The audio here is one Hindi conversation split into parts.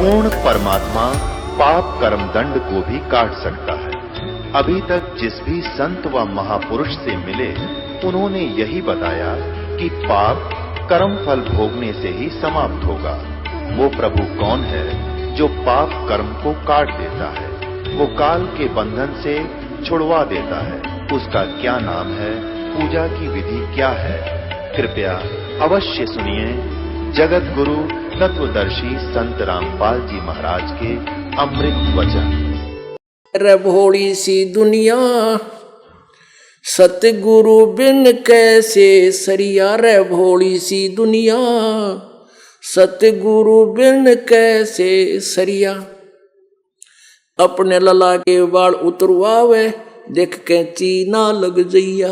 पूर्ण परमात्मा पाप कर्म दंड को भी काट सकता है। अभी तक जिस भी संत व महापुरुष से मिले उन्होंने यही बताया कि पाप कर्म फल भोगने से ही समाप्त होगा। वो प्रभु कौन है जो पाप कर्म को काट देता है, वो काल के बंधन से छुड़वा देता है। उसका क्या नाम है, पूजा की विधि क्या है? कृपया अवश्य सुनिए जगत गुरु तत्वदर्शी संत रामपाल जी महाराज के अमृत वचन। रे भोली सी दुनिया सतगुरु बिन कैसे सरिया, रे भोली सी दुनिया सतगुरु बिन कैसे सरिया। अपने लला के बाल उतरवावे देख के चीना लग जइया,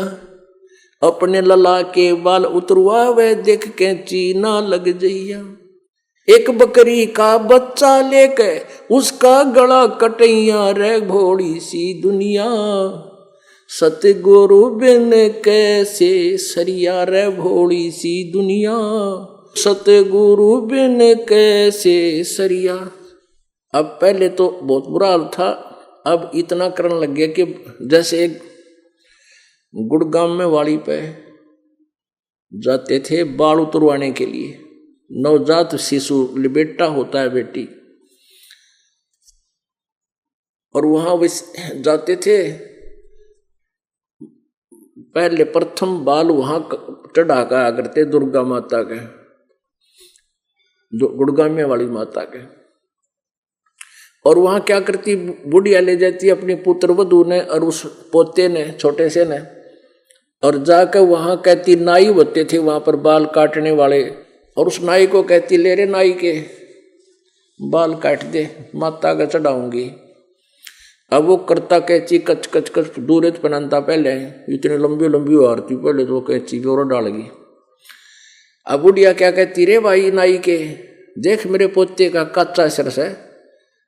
अपने लला के बाल उतरवावे देख के चीना लग जइया। एक बकरी का बच्चा लेके उसका गला कटैया, रे भोली सी दुनिया सतगुरु बिन कैसे सरिया, रे भोली सी दुनिया सतगुरु बिन कैसे सरिया। अब पहले तो बहुत बुरा हाल था, अब इतना करने लग गया कि जैसे एक गुड़गांव में वाड़ी पे जाते थे बाल उतरवाने के लिए, नवजात शिशु बेटा होता है बेटी, और वहां वे जाते थे। पहले प्रथम बाल वहां चढ़ा कर करते दुर्गा माता के, गुड़गांव वाली माता के। और वहां क्या करती, बुढ़िया ले जाती अपनी पुत्र वधू ने और उस पोते ने, छोटे से ने, और जाकर वहां कहती, नाई होते थे वहां पर बाल काटने वाले, और उस नाई को कहती, ले रे नाई के बाल काट दे, माता का चढ़ाऊंगी। अब वो करता कैची कच कच कच दूर पहनता, पहले इतनी लंबी लंबी आरती, पहले तो कैची भी और डालगी। अब बुढ़िया क्या कहती, रे भाई नाई के देख मेरे पोते का कच्चा सिर है,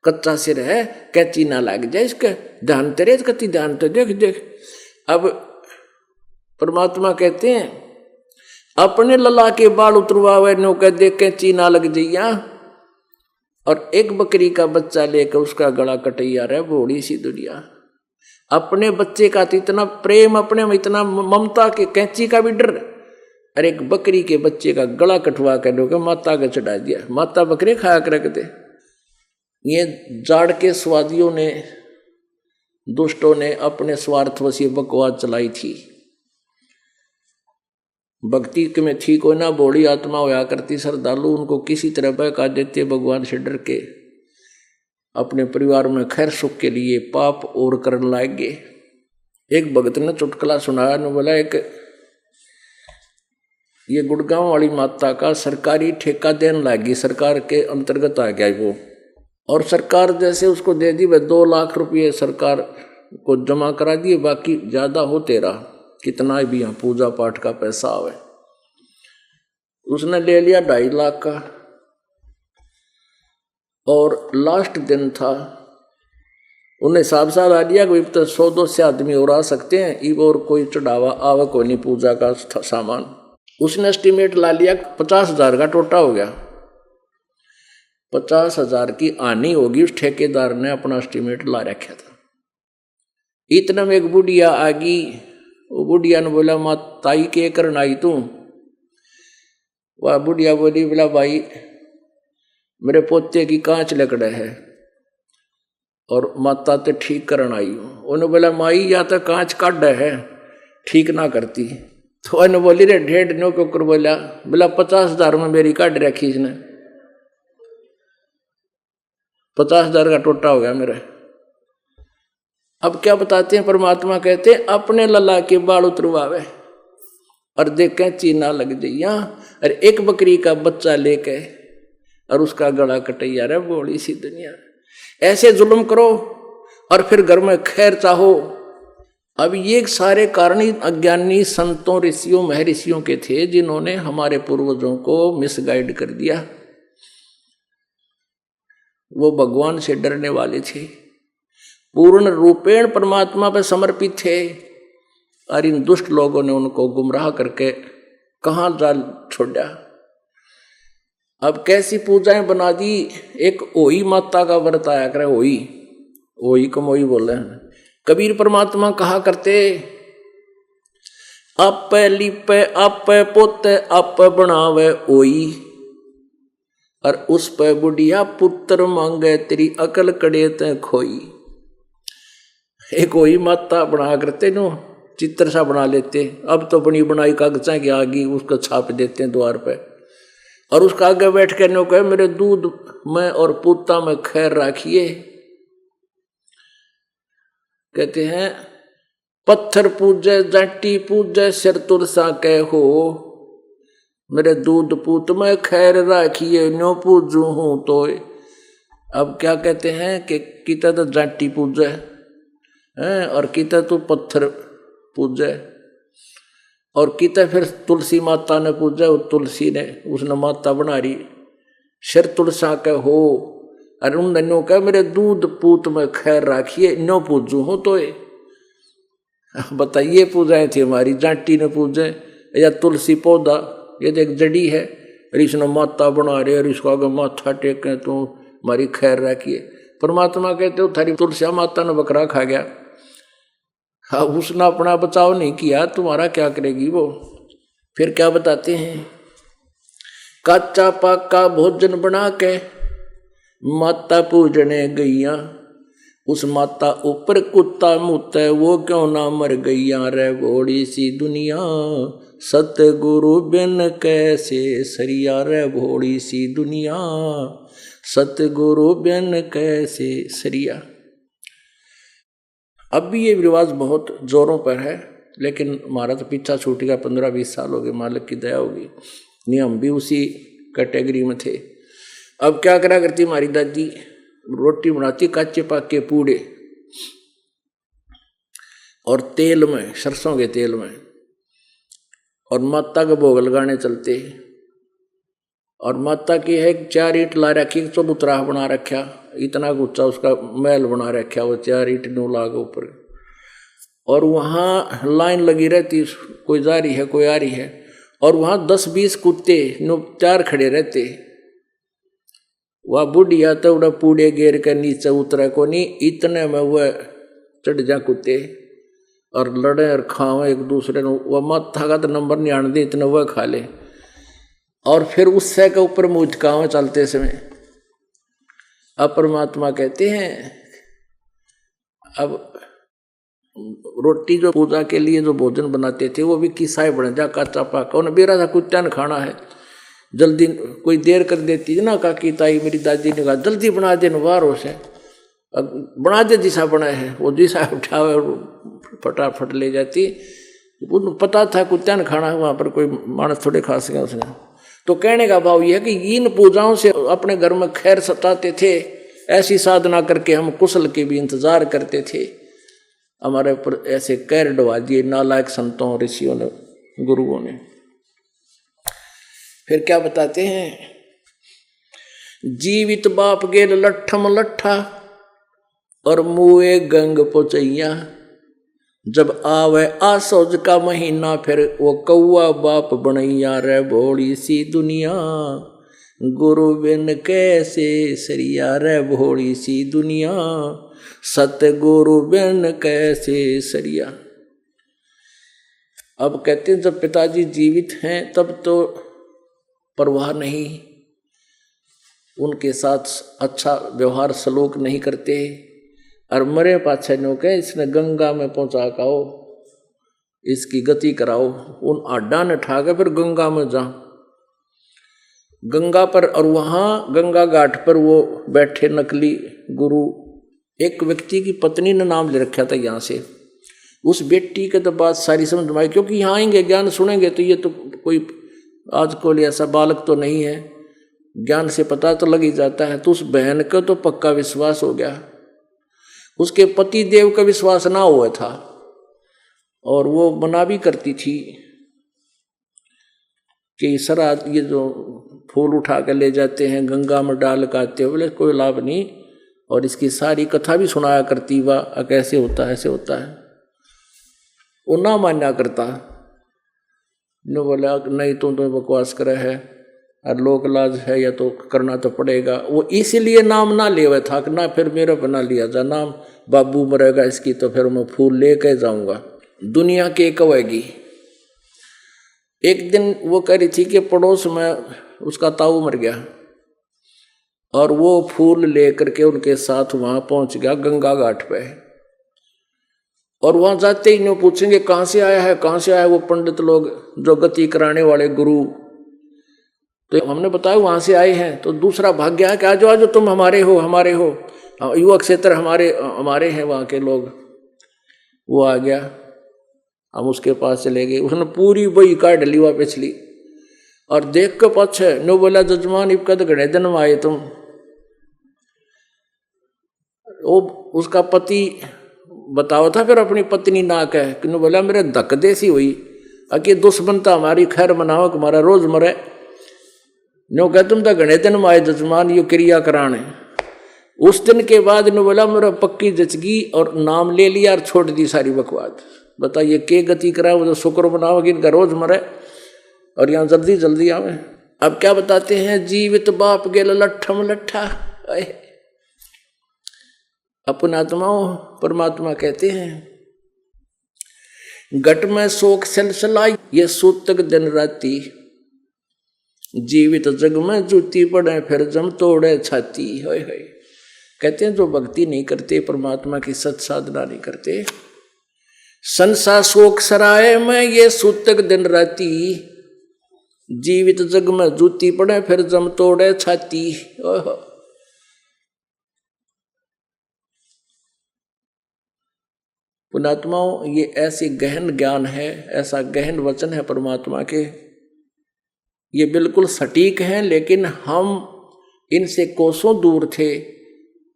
कच्चा सिर है, कैची ना लग जाए इसके, ध्यान तेरे कति ध्यान तो देख देख। अब परमात्मा कहते हैं अपने लला के बाल उतरवावे नो कह देख कैची ना लग जइया, और एक बकरी का बच्चा लेकर उसका गला कटैया, रे भोली सी दुनिया। अपने बच्चे का तो इतना प्रेम, अपने में इतना ममता के कैंची का भी डर, और एक बकरी के बच्चे का गला कटवा कर लोग माता का चढ़ा दिया। माता बकरे खाया कर रखते। ये जाड़ के स्वादियों ने, दुष्टों ने अपने स्वार्थवश बकवाद चलाई थी। भक्ति के में थी कोई ना बोली आत्मा होया करती श्रद्धालु, उनको किसी तरह बहका देते भगवान से डर के, अपने परिवार में खैर सुख के लिए पाप और करने लागे। एक भगत ने चुटकुला सुनाया, ने बोला एक ये गुड़गांव वाली माता का सरकारी ठेका देने लगी, सरकार के अंतर्गत आ गया वो, और सरकार जैसे उसको दे दी, वह 2 लाख रुपये सरकार को जमा करा दिए, बाकी ज्यादा हो तेरा कितना भी यहाँ पूजा पाठ का पैसा आवे। उसने ले लिया 2.5 लाख का, और लास्ट दिन था, उन्हें साफ साफ आ दिया कि तो 100-200 आदमी और आ सकते हैं, इब और कोई चढ़ावा आवे कोई नहीं पूजा का सामान। उसने एस्टिमेट ला लिया 50,000 का टोटा हो गया, 50,000 की आनी होगी, उस ठेकेदार ने अपना एस्टिमेट ला रखा था। इतना में एक बुढ़िया आ गई, वो बुढ़िया ने बोला, माताई के करना आई तू? वह बुढ़िया बोली, बोला भाई मेरे पोते की कांच लकड़े है और माता तो ठीक करना आई हूँ। उन्होंने बोला, माई या तो कांच काट है, ठीक ना करती। तो उन्होंने बोली, रे 1.5 नो के ऊपर बोला 50,000 में मेरी काट रखी इसने, 50,000 का टोटा हो गया मेरा। अब क्या बताते हैं परमात्मा, कहते हैं अपने लला के बाल उतरवावे और देखें चीना लग जइया, और एक बकरी का बच्चा लेके और उसका गला कटैया, रे बोली सी दुनिया। ऐसे जुल्म करो और फिर घर में खैर चाहो। अब ये सारे कारण अज्ञानी संतों, ऋषियों, महर्षियों के थे, जिन्होंने हमारे पूर्वजों को मिसगाइड कर दिया। वो भगवान से डरने वाले थे, पूर्ण रूपेण परमात्मा पर समर्पित थे, और इन दुष्ट लोगों ने उनको गुमराह करके कहाँ जा छोड़ा। अब कैसी पूजाएं बना दी। एक ओई माता का व्रत आया करे, ओई कमोई बोले हैं। कबीर परमात्मा कहा करते, आप लिपे आप पोते आप बनावे ओई, और उस पे बुढ़िया पुत्र मांगे तेरी अकल कड़े ते खोई। एक ओई माता बना करते नो, चित्र सा बना लेते। अब तो बनी बनाई कागजा की आगी उसको छाप देते हैं द्वार पे, और उसका आगे बैठ के नो कहे मेरे दूध में और पूता में खैर राखिए। कहते हैं पत्थर पूजे जाटी पूजे सिर तुरसा के हो, मेरे दूध पूत में खैर राखिए नो पूजू हूं तो। अब क्या कहते हैं कि किता तो जाटी पूजे हैं और किता तो पत्थर पूजे, और किता फिर तुलसी माता ने पूजा। तुलसी ने उसने माता बना रही, सिर तुलसा के हो, और उन नो कह मेरे दूध पूत में खैर राखिए नो पूजू हूं तो। बताइए पूजाएं थी हमारी, जाटी ने पूजे या तुलसी पौधा, ये तो एक जड़ी है, ऋषि माता बना रहे और इसको अगर माथा टेके तो हमारी खैर रखिए। परमात्मा कहते हो थारी तुलसिया माता ने बकरा खा गया, हाँ उसने अपना बचाव नहीं किया, तुम्हारा क्या करेगी वो। फिर क्या बताते हैं, कच्चा पक्का भोजन बना के माता पूजने गईया, उस माता ऊपर कुत्ता मुते वो क्यों ना मर गईया रे भोड़ी सी दुनिया, सतगुरु बिन कैसे सरिया रे भोड़ी सी दुनिया, सतगुरु बिन कैसे सरिया। अब भी ये रिवाज बहुत जोरों पर है, लेकिन हमारा तो पीछा छूट गया, 15-20 साल हो गए, मालिक की दया होगी, नियम भी उसी कैटेगरी में थे। अब क्या करा करती हमारी दादी, रोटी बनाती कच्चे पक्के पूड़े और तेल में, सरसों के तेल में, और माता का भोग लगाने चलते। और माता की है 4 ईंट ला रखी, चबूतरा बना रखा, इतना ऊंचा उसका महल बना रखा, वो 4 ईंट नो लाग ऊपर, और वहाँ लाइन लगी रहती, कोई जा रही है कोई आ रही है, और वहाँ 10-20 कुत्ते नो 4 खड़े रहते। वह बुढ़िया तो उड़ा पूड़े गेर के नीचे उतरे को नहीं, इतने में वह चढ़ जा कुत्ते और लड़े और खावे एक दूसरे ने। वह माथा का तो नंबर नहीं आने दे, इतने वह खा ले, और फिर उससे के ऊपर मुझकावे चलते समय। अब परमात्मा कहते हैं, अब रोटी जो पूजा के लिए जो भोजन बनाते थे वो भी किसाए बने जा कच्चा पाका, उन्हें बेरा था कुत्ता ने खाना है, जल्दी कोई देर कर देती है ना, काकी ताई मेरी दादी ने कहा जल्दी बना दे बाहरों से, बना दे जिसा बनाए है, वो जिसा उठावे फटाफट ले जाती। उनको पता था कुत्ता ने खाना है, वहाँ पर कोई मानस थोड़े खा सके उसने। तो कहने का भाव यह है कि इन पूजाओं से अपने घर में खैर सताते थे, ऐसी साधना करके हम कुशल के भी इंतजार करते थे। हमारे ऊपर ऐसे कैर डवा दिए नालायक संतों ऋषियों ने, गुरुओं ने। फिर क्या बताते हैं, जीवित बाप गेल लट्ठम लट्ठा और मुए गंग पोचैया, जब आवे आसोज का महीना फिर वो कौआ बाप बनैया रे भोड़ी सी दुनिया, गुरु बिन कैसे सरिया रे भोड़ी सी दुनिया, सतगुरु बिन कैसे सरिया। अब कहते हैं जब पिताजी जीवित हैं तब तो परवाह नहीं, उनके साथ अच्छा व्यवहार सलूक नहीं करते, और मरे पाछे नो के इसने गंगा में पहुंचा काओ, इसकी गति कराओ, उन आड्डा ने ठा के फिर गंगा में जा, गंगा पर। और वहाँ गंगा घाट पर वो बैठे नकली गुरु, एक व्यक्ति की पत्नी ने नाम ले रखा था यहाँ से, उस बेटी के तो बात सारी समझ में आई, क्योंकि यहाँ आएंगे ज्ञान सुनेंगे तो ये तो कोई आज को ऐसा बालक तो नहीं है, ज्ञान से पता तो लग ही जाता है। तो उस बहन को तो पक्का विश्वास हो गया, उसके पति देव का विश्वास ना हुआ था, और वो मना भी करती थी कि सर ये जो फूल उठा कर ले जाते हैं गंगा में डाल काते हो, बोले कोई लाभ नहीं, और इसकी सारी कथा भी सुनाया करती, वाह कैसे होता है ऐसे होता है। वो ना मान्या करता, न बोला नहीं तुम तो बकवास करे है, और लोक लाज है या तो करना तो पड़ेगा। वो इसीलिए नाम ना लेवे था कि ना फिर मेरा बना लिया जा नाम, बाबू मरेगा इसकी तो फिर मैं फूल लेके जाऊंगा। दुनिया के कवेगी। एक दिन वो कह रही थी कि पड़ोस में उसका ताऊ मर गया और वो फूल लेकर के उनके साथ वहां पहुंच गया गंगा घाट पे। और वहां जाते ही नहीं पूछेंगे कहां से आया है, कहां से आया है। वो पंडित लोग जो गति कराने वाले गुरु, तो हमने बताया वहां से आए हैं। तो दूसरा भाग गया कि आजो आजो तुम हमारे हो, हमारे हो, युवक क्षेत्र हमारे हैं वहां के लोग। वो आ गया, हम उसके पास चले गए। उसने पूरी बही काट ली वहां पिछली और देख के पछे नो बोला जजमान इब कद घड़े दिन में आए तुम। वो उसका पति बताओ था फिर अपनी पत्नी ना कह कि बोला मेरे धक देसी हुई अके दुश्मनता हमारी खैर मनाओ हमारा रोज मरे नो कह तुम तो घने दिन में आए जजमान ये क्रिया कराने। उस दिन के बाद नो बोला मेरा पक्की जचगी और नाम ले लिया और छोड़ दी सारी बकवाद। बताइए के गति करा वो जो शुक्र बनाओ कि इनका रोज मरे और यहाँ जल्दी जल्दी आवे। अब क्या बताते हैं, जीवित बाप गेल लट्ठम लट्ठा। अपन आत्माओं परमात्मा कहते हैं घट में शोक सलसलाई ये सूतक दिन राती, जीवित जग में जूती पड़े फिर जम तोड़े छाती। होय होय। कहते हैं जो भक्ति नहीं करते, परमात्मा की सत साधना नहीं करते, संसार शोक सराय में ये सूतक दिन राती, जीवित जग में जूती पड़े फिर जम तोड़े छाती। ओहो। पुणात्माओं ये ऐसी गहन ज्ञान है, ऐसा गहन वचन है परमात्मा के, ये बिल्कुल सटीक हैं। लेकिन हम इनसे कोसों दूर थे,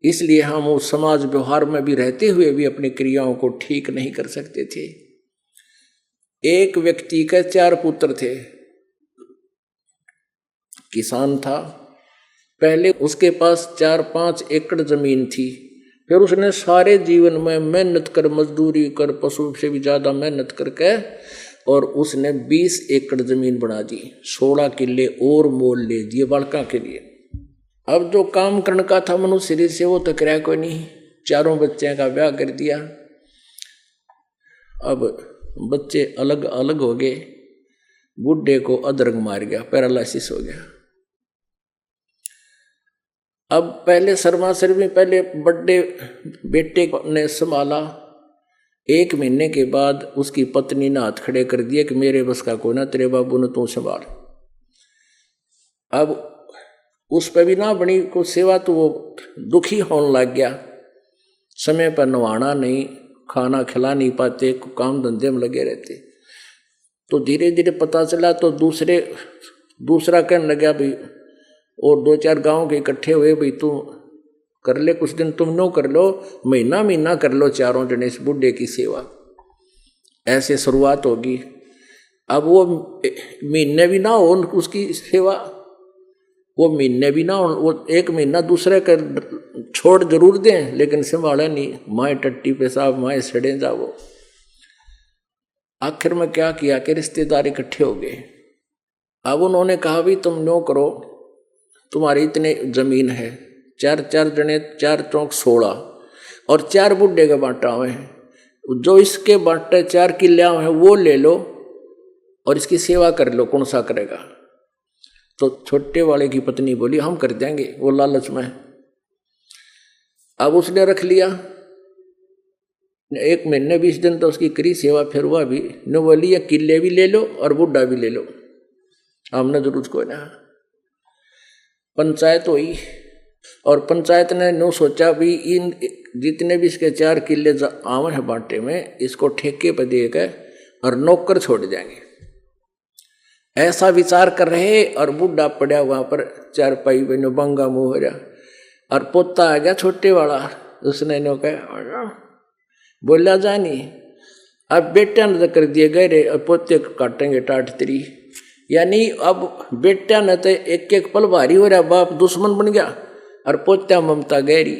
इसलिए हम उस समाज व्यवहार में भी रहते हुए भी अपनी क्रियाओं को ठीक नहीं कर सकते थे। एक व्यक्ति के 4 पुत्र थे, किसान था। पहले उसके पास 4-5 एकड़ जमीन थी, फिर उसने सारे जीवन में मेहनत कर, मजदूरी कर, पशु से भी ज्यादा मेहनत करके और उसने 20 एकड़ जमीन बना दी। 16 किले और मोल ले दिए बालका के लिए। अब जो काम करने का था मनुष्य से वो तो कराया कोई नहीं। 4 बच्चे का ब्याह कर दिया। अब बच्चे अलग अलग हो गए। बुढ़े को अधरंग मार गया, पैरालिसिस हो गया। अब पहले शर्मा पहले बड़े बेटे ने संभाला। 1 महीने के बाद उसकी पत्नी ने हाथ खड़े कर दिए कि मेरे बस का कोई ना, तेरे बाबू ने तू संभाल। अब उस पर भी ना बनी कुछ सेवा, तो वो दुखी होने लग गया। समय पर नवाना नहीं, खाना खिला नहीं पाते, काम धंधे में लगे रहते। तो धीरे धीरे पता चला तो दूसरा कहने लगा भाई, और 2-4 गांव के इकट्ठे हुए, भाई तू कर ले कुछ दिन, तुम नो कर लो, महीना कर लो, 4 जने इस बुढ़े की सेवा। ऐसे शुरुआत होगी। अब वो महीने भी ना हो उसकी सेवा, वो महीने भी ना हो, वो 1 महीना दूसरे का छोड़ जरूर दें लेकिन संभाला नहीं। माए टट्टी पेशाब, माए सड़े जाओ। आखिर में क्या किया कि रिश्तेदार इकट्ठे हो गए। अब उन्होंने कहा भी तुम नो करो, तुम्हारी इतने जमीन है, 4 जने 4 चौक 16 और 4 बुढ़े का बांटा हुए हैं, जो इसके बांटे 4 किले हैं वो ले लो और इसकी सेवा कर लो, कौन सा करेगा। तो छोटे वाले की पत्नी बोली हम कर देंगे, वो लालच में। अब उसने रख लिया। 1 महीने 20 दिन तो उसकी करी सेवा, फिर वह भी न बोली किले भी ले लो और बुढ़ा भी ले लो, हमने जरूर कोई ना। पंचायत हुई और पंचायत ने नो सोचा भी इन जितने भी इसके 4 किले आवे हैं बांटे में, इसको ठेके पर देकर और नौकर छोड़ जाएंगे। ऐसा विचार कर रहे और बुढ़ा पड़ा वहां पर 4पाई में बंगा मुंह हो रहा और पोता आ गया छोटे वाला। उसने नो कहा बोला जानी, अब बेटा ने कर दिए गए और पोते काटेंगे टाट तेरी। यानी अब बेटा ने तो एक पल भारी हो रहा, बाप दुश्मन बन गया और पोत्या ममता गहरी।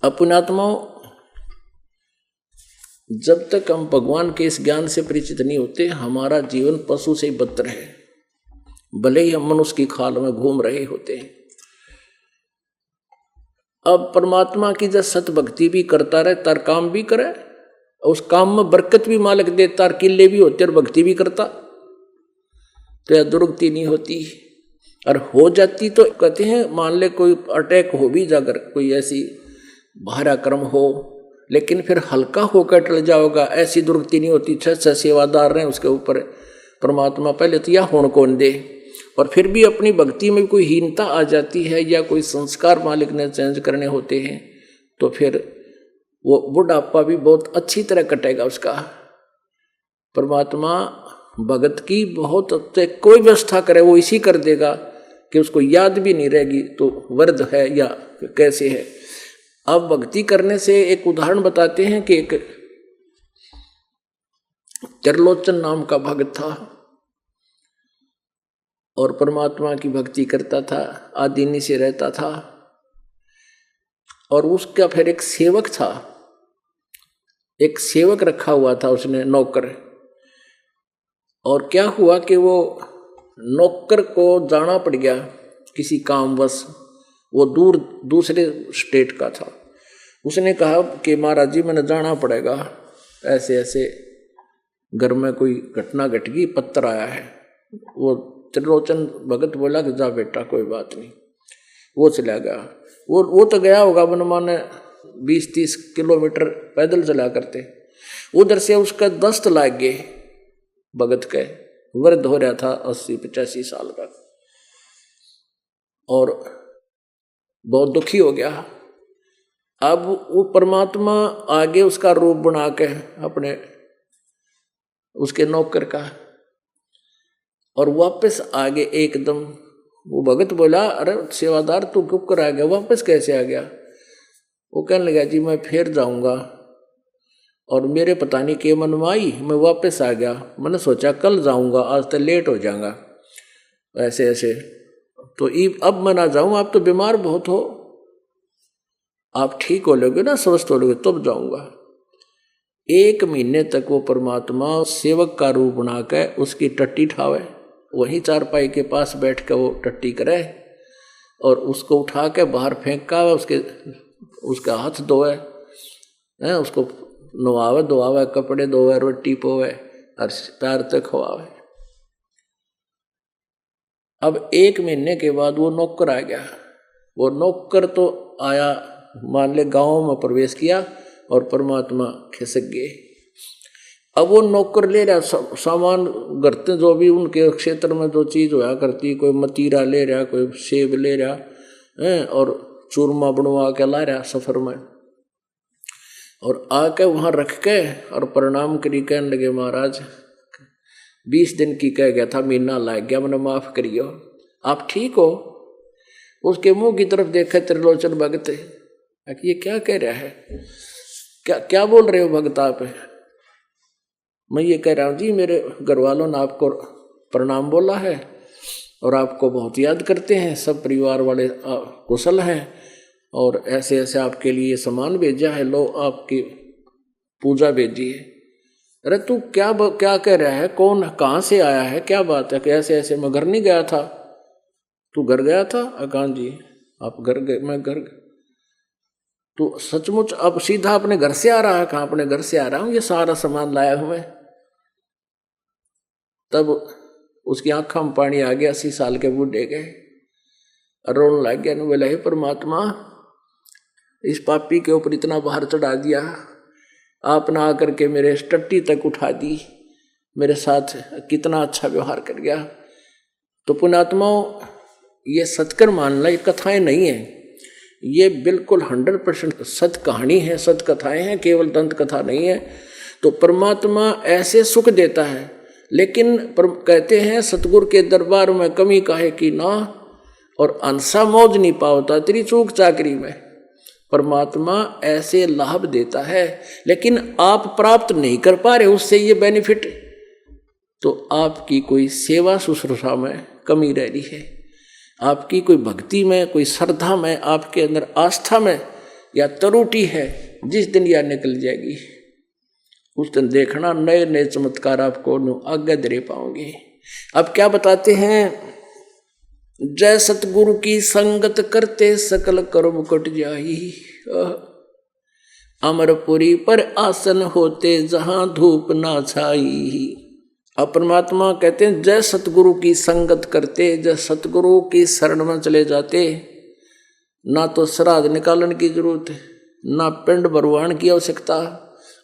अपनात्माओं, जब तक हम भगवान के इस ज्ञान से परिचित नहीं होते, हमारा जीवन पशु से बदतर है। भले ही हम मनुष्य की खाल में घूम रहे होते हैं। अब परमात्मा की जब सत भक्ति भी करता रहे, तार काम भी करे, उस काम में बरकत भी मालिक दे, तार किले भी होते और भक्ति भी करता, तो यह दुर्गति नहीं होती। और हो जाती तो कहते हैं मान ले कोई अटैक हो भी जाकर, कोई ऐसी भारा कर्म हो, लेकिन फिर हल्का होकर टल जाओगा, ऐसी दुर्गति नहीं होती। 6 सेवादार रहे उसके ऊपर परमात्मा पहले तो यह होने कौन दे, और फिर भी अपनी भक्ति में कोई हीनता आ जाती है या कोई संस्कार मालिक ने चेंज करने होते हैं, तो फिर वो बुढ़ापा भी बहुत अच्छी तरह कटेगा उसका। परमात्मा भगत की बहुत कोई व्यवस्था करे वो इसी कर देगा कि उसको याद भी नहीं रहेगी तो वर्द है या कैसे है। अब भक्ति करने से एक उदाहरण बताते हैं कि एक त्रिलोचन नाम का भगत था और परमात्मा की भक्ति करता था, आदिनी से रहता था, और उसका फिर एक सेवक था, एक सेवक रखा हुआ था उसने, नौकर। और क्या हुआ कि वो नौकर को जाना पड़ गया किसी कामवश, वो दूसरे स्टेट का था। उसने कहा कि महाराज जी मैंने जाना पड़ेगा, ऐसे ऐसे घर में कोई घटना घट गई, पत्र आया है। वो त्रिलोचन भगत बोला कि जा बेटा कोई बात नहीं। वो चला गया। वो तो गया होगा मनमाने 20-30 किलोमीटर पैदल चला करते। उधर से उसका दस्त लाग गए भगत के, वृद्ध हो रहा था 80-85 साल का, और बहुत दुखी हो गया। अब वो परमात्मा आगे उसका रूप बना के अपने उसके नौकर का, और वापस आगे एकदम। वो भगत बोला अरे सेवादार तू क्यों कर आ गया, वापस कैसे आ गया? वो कहने लगा जी मैं फिर जाऊंगा, और मेरे पता नहीं के मन में आई, मैं वापस आ गया। मैंने सोचा कल जाऊंगा, आज तो लेट हो जाऊंगा, ऐसे ऐसे तो अब मैं ना जाऊं, आप तो बीमार बहुत हो, आप ठीक हो लोगे ना, स्वस्थ हो लोगे तब जाऊंगा। 1 महीने तक वो परमात्मा सेवक का रूप बना के उसकी टट्टी ठावे, वहीं चारपाई के पास बैठ कर वो टट्टी करे, और उसको उठा के बाहर फेंक का उसका हाथ धोए, उसको नवावे धोआवे, कपड़े धोवे, रोटी पोवे और पैर तक खवावे। अब 1 महीने के बाद वो नौकर आ गया। वो नौकर तो आया, मान ले गांव में प्रवेश किया और परमात्मा खिसक गए। अब वो नौकर ले रहा सामान करते, जो भी उनके क्षेत्र में जो चीज होया करती, कोई मतीरा ले रहा, कोई सेब ले रहा है, और चूरमा बनवा के ला रहा सफर में, और आके वहां रख के और प्रणाम करी, कहने लगे महाराज 20 दिन की कह गया था, महीना लग गया, मैंने माफ करियो, आप ठीक हो? उसके मुंह की तरफ देखा त्रिलोचन भगत, ये क्या कह रहा है, क्या क्या बोल रहे हो भगत आप? मैं ये कह रहा हूँ जी मेरे घर वालों ने आपको प्रणाम बोला है और आपको बहुत याद करते हैं, सब परिवार वाले कुशल हैं, और ऐसे ऐसे आपके लिए सामान भेजा है, लो आपकी पूजा भेजी है। अरे तू क्या कह रहा है, कौन कहाँ से आया है, क्या बात है? ऐसे ऐसे मैं घर नहीं गया था। तू घर गया था? अकान जी आप घर गए? मैं घर। तो सचमुच अब सीधा अपने घर से आ रहा है? कहाँ अपने घर से आ रहा हूँ, ये सारा सामान लाया हूँ मैं। तब उसकी आंखों में पानी आ गया, 80 साल के बूढ़े गए, रोने लग गया। बोला हे परमात्मा, इस पापी के ऊपर इतना भार चढ़ा दिया, आपने आकर के मेरे टट्टी तक उठा दी, मेरे साथ कितना अच्छा व्यवहार कर गया। तो पुण्यात्माओं, ये सत्कर मानना ये कथाएं नहीं है, ये बिल्कुल 100% सत्य कहानी है, सत्य कथाएं हैं, केवल दंत कथा नहीं है। तो परमात्मा ऐसे सुख देता है, लेकिन कहते हैं सतगुरु के दरबार में कमी काहे की ना, और अंसा मौज नहीं पावता तेरी चूक चाकरी में। परमात्मा ऐसे लाभ देता है, लेकिन आप प्राप्त नहीं कर पा रहे उससे ये बेनिफिट, तो आपकी कोई सेवा शुश्रूषा में कमी रह रही है, आपकी कोई भक्ति में, कोई श्रद्धा में, आपके अंदर आस्था में या त्रुटि है। जिस दिन यह निकल जाएगी उस दिन देखना नए नए चमत्कार आपको आगे दे पाओगे। अब क्या बताते हैं जय सतगुरु की संगत करते सकल कर्म कट जाई। अमरपुरी पर आसन होते जहां धूप ना छाई। अब परमात्मा कहते हैं जय सतगुरु की संगत करते, जय सतगुरु की शरण में चले जाते, ना तो श्राद्ध निकालने की जरूरत है, ना पिंड भरवान की आवश्यकता,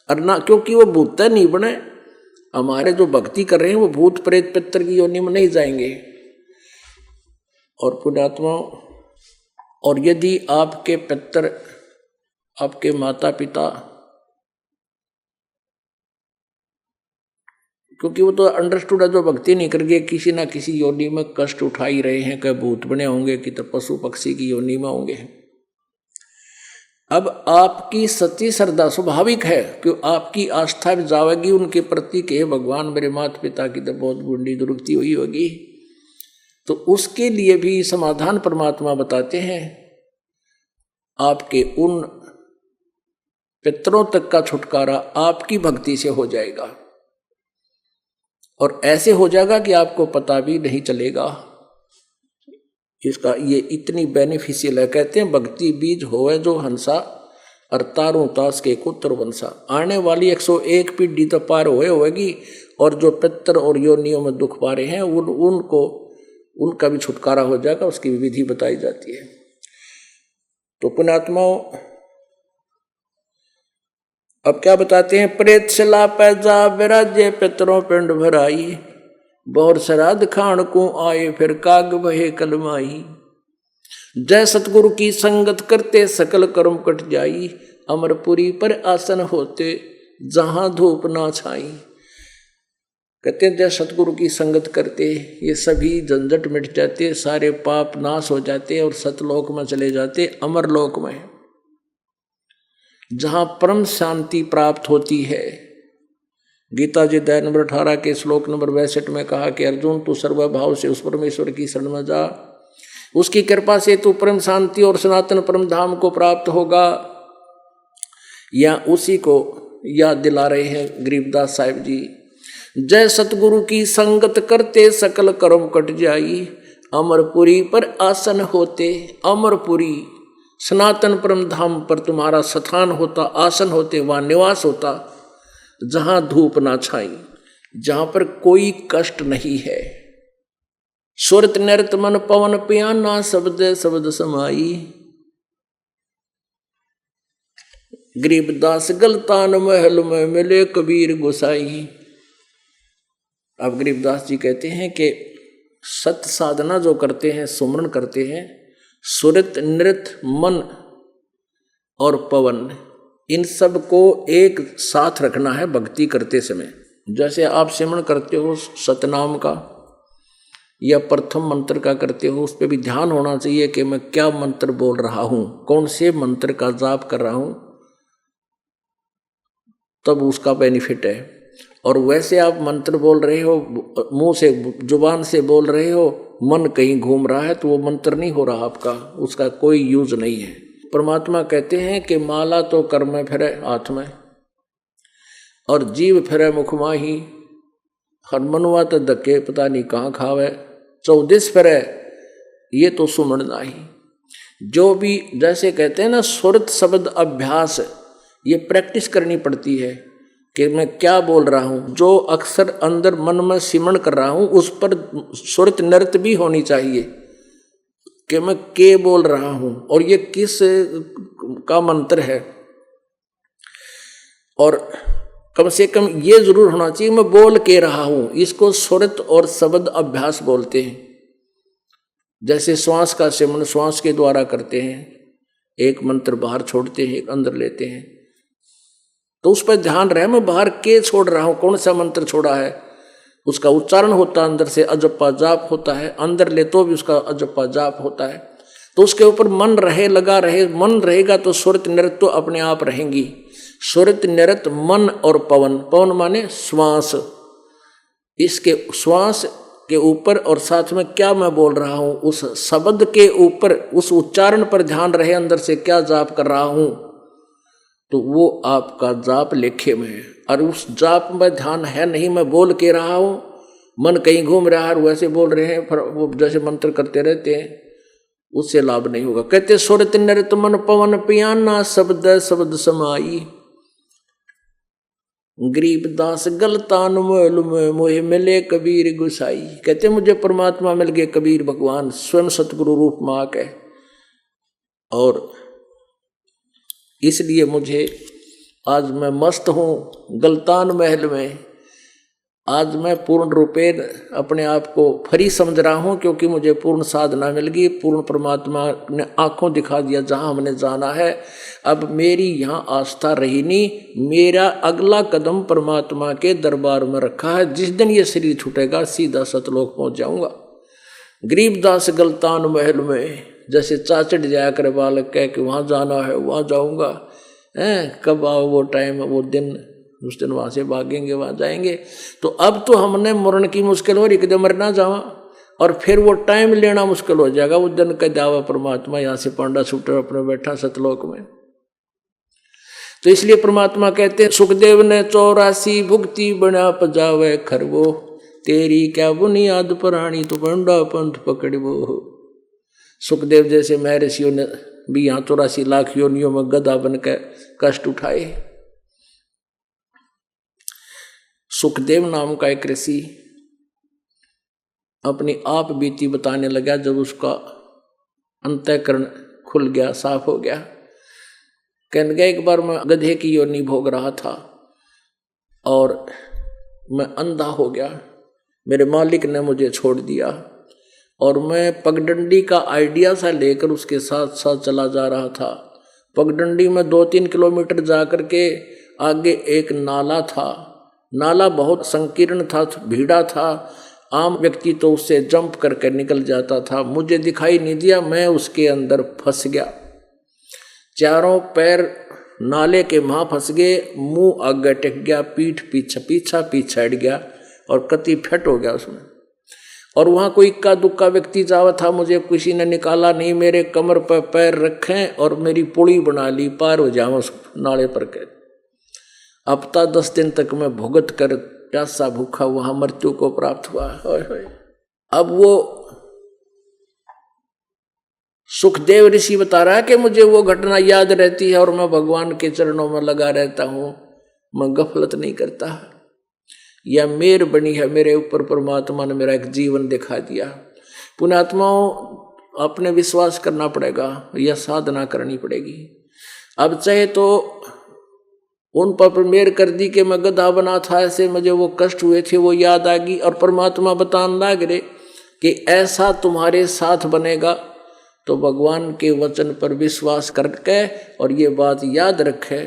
और ना, क्योंकि वो भूत नहीं बने। हमारे जो भक्ति कर रहे हैं वो भूत प्रेत पितर की योनि में नहीं जाएंगे। और पुण्यात्मा, और यदि आपके पितर, आपके माता पिता, क्योंकि वो तो अंडरस्टूड है, जो भक्ति नहीं करके किसी ना किसी योनि में कष्ट उठा ही रहे हैं, कि भूत बने होंगे कि तो पशु पक्षी की योनि में होंगे। अब आपकी सच्ची श्रद्धा स्वाभाविक है कि आपकी आस्था भी जाएगी उनके प्रति कि भगवान मेरे माता पिता की तो बहुत बुरी दुर्गति हुई होगी, तो उसके लिए भी समाधान परमात्मा बताते हैं। आपके उन पितरों तक का छुटकारा आपकी भक्ति से हो जाएगा, और ऐसे हो जाएगा कि आपको पता भी नहीं चलेगा। इसका ये इतनी बेनिफिशियल है। कहते हैं भक्ति बीज होवे जो हंसा, और तारों तास के कुत्र वंशा। आने वाली 101 पीढ़ी तो पार होएगी, और जो पितर और योनियों में दुख पा रहे हैं उनको उनका भी छुटकारा हो जाएगा। उसकी विधि बताई जाती है। तो पुण्यात्माओं, अब क्या बताते हैं? प्रेत शिला पैजा विराजे पितरों पिंड भराई, बौर श्राद्ध खान को आए फिर काग बहे कलमाई। जय सतगुरु की संगत करते सकल कर्म कट जाई, अमरपुरी पर आसन होते जहां धूप ना छाई। कहते हैं जय सतगुरु की संगत करते ये सभी झंझट मिट जाते, सारे पाप नाश हो जाते और सतलोक में चले जाते, अमरलोक में, जहां परम शांति प्राप्त होती है। गीता जी अध्याय नंबर 18 के श्लोक नंबर 62 में कहा कि अर्जुन तू सर्वभाव से उस परमेश्वर की शरण में जा, उसकी कृपा से तू परम शांति और सनातन परम धाम को प्राप्त होगा। या उसी को याद दिला रहे हैं गरीबदास साहिब जी। जय सतगुरु की संगत करते सकल कर्म कट जाई, अमरपुरी पर आसन होते। अमरपुरी सनातन परम धाम पर तुम्हारा स्थान होता, आसन होते, वहां निवास होता, जहां धूप ना छाई, जहां पर कोई कष्ट नहीं है। सुरत नृत मन पवन पियाना, शब्द शब्द समाई। गरीबदास गलतान महल में मिले कबीर गोसाई। अब गरीबदास जी कहते हैं कि सत साधना जो करते हैं, सुमरण करते हैं, सुरत नृत मन और पवन, इन सब को एक साथ रखना है भक्ति करते समय। जैसे आप सिमरण करते हो सतनाम का या प्रथम मंत्र का करते हो, उस पर भी ध्यान होना चाहिए कि मैं क्या मंत्र बोल रहा हूं, कौन से मंत्र का जाप कर रहा हूं, तब उसका बेनिफिट है। और वैसे आप मंत्र बोल रहे हो, मुंह से जुबान से बोल रहे हो, मन कहीं घूम रहा है, तो वो मंत्र नहीं हो रहा आपका, उसका कोई यूज नहीं है। परमात्मा कहते हैं कि माला तो कर में फिरे हाथ में, और जीव फिरे मुख माही, हनुमनवा तो धक्के पता नहीं कहाँ खावे, 14 फिरे ये तो सुमरण नाही। जो भी जैसे कहते हैं ना सुरत शब्द अभ्यास, ये प्रैक्टिस करनी पड़ती है कि मैं क्या बोल रहा हूँ। जो अक्सर अंदर मन में सिमरण कर रहा हूँ उस पर सुरत नृत्य भी होनी चाहिए कि मैं के बोल रहा हूँ और ये किस का मंत्र है। और कम से कम ये जरूर होना चाहिए मैं बोल के रहा हूँ। इसको सुरत और शब्द अभ्यास बोलते हैं। जैसे श्वास का सिमरण श्वास के द्वारा करते हैं, एक मंत्र बाहर छोड़ते हैं, एक अंदर लेते हैं, तो उस पर ध्यान रहे मैं बाहर के छोड़ रहा हूं, कौन सा मंत्र छोड़ा है, उसका उच्चारण होता है, अंदर से अजप्पा जाप होता है, अंदर ले तो भी उसका अजप्पा जाप होता है। तो उसके ऊपर मन रहे, लगा रहे, मन रहेगा तो सुरत नृत्य तो अपने आप रहेंगी। सुरत नृत्य मन और पवन, पवन माने श्वास, इसके श्वास के ऊपर और साथ में क्या मैं बोल रहा हूं उस शब्द के ऊपर, उस उच्चारण पर ध्यान रहे, अंदर से क्या जाप कर रहा हूं, तो वो आपका जाप लेखे में है। और उस जाप में ध्यान है नहीं, मैं बोल के रहा हूं, मन कहीं घूम रहा है, वैसे बोल रहे हैं, वो जैसे मंत्र करते रहते हैं, उससे लाभ नहीं होगा। कहते सुरत नृत मन पवन पियाना, शब्द शब्द समाई, गरीब दास गलतान में मोहे मिले कबीर गुसाई। कहते मुझे परमात्मा मिल गए, कबीर भगवान स्वयं सतगुरु रूप में आके, और इसलिए मुझे आज मैं मस्त हूँ गलतान महल में। आज मैं पूर्ण रूपेण अपने आप को फ्री समझ रहा हूँ, क्योंकि मुझे पूर्ण साधना मिल गई, पूर्ण परमात्मा ने आंखों दिखा दिया जहाँ हमने जाना है। अब मेरी यहाँ आस्था रही नहीं, मेरा अगला कदम परमात्मा के दरबार में रखा है। जिस दिन ये शरीर छूटेगा सीधा सतलोक पहुँच जाऊँगा। गरीबदास गलतान महल में जैसे चाचड़ जाया करे बालक कह के वहाँ जाना है, वहाँ जाऊँगा, कब आओ वो टाइम, वो दिन, उस दिन वहाँ से भागेंगे, वहाँ जाएंगे। तो अब तो हमने मरण की मुश्किल हो रही, कदम मरना जावा, और फिर वो टाइम लेना मुश्किल हो जाएगा। उस दिन का दावा परमात्मा यहाँ से पांडा छूटर अपने बैठा सतलोक में। तो इसलिए परमात्मा कहते हैं सुखदेव ने 84 भुक्ति बना पजावे खरवो, तेरी क्या बुनियाद पुरानी तो पंडा पंथ पकड़वो। सुखदेव जैसे महर्षियों ने भी यहाँ 84 लाख योनियों में गधा बनकर कष्ट उठाए। सुखदेव नाम का एक ऋषि अपनी आप बीती बताने लगा। जब उसका अंतःकरण खुल गया, साफ हो गया, कहने लगा एक बार मैं गधे की योनि भोग रहा था और मैं अंधा हो गया। मेरे मालिक ने मुझे छोड़ दिया और मैं पगडंडी का आइडिया सा लेकर उसके साथ साथ चला जा रहा था। पगडंडी में 2-3 किलोमीटर जाकर के आगे एक नाला था। नाला बहुत संकीर्ण था, भीड़ा था, आम व्यक्ति तो उससे जंप करके निकल जाता था। मुझे दिखाई नहीं दिया, मैं उसके अंदर फंस गया। चारों पैर नाले के वहाँ फंस गए, मुंह आगे टेक गया, पीठ पीछा हट गया और कति फट हो गया उसमें। और वहाँ कोई इक्का दुक्का व्यक्ति जावा था, मुझे किसी ने निकाला नहीं। मेरे कमर पर पैर रखे और मेरी पुड़ी बना ली, पार हो जाऊँ उस नाले पर के। हफ्ता 10 दिन तक मैं भुगत कर प्यासा भूखा वहां मृत्यु को प्राप्त हुआ। अब वो सुखदेव ऋषि बता रहा है कि मुझे वो घटना याद रहती है और मैं भगवान के चरणों में लगा रहता हूं, मैं गफलत नहीं करता। यह मेर बनी है मेरे ऊपर, परमात्मा ने मेरा एक जीवन दिखा दिया। पुण्यात्माओं, अपने विश्वास करना पड़ेगा, यह साधना करनी पड़ेगी। अब चाहे तो उन पर मेर कर दी कि मैं गधा बना था, ऐसे मुझे वो कष्ट हुए थे, वो याद आ गई और परमात्मा बताने लग रहे कि ऐसा तुम्हारे साथ बनेगा। तो भगवान के वचन पर विश्वास करके और ये बात याद रखे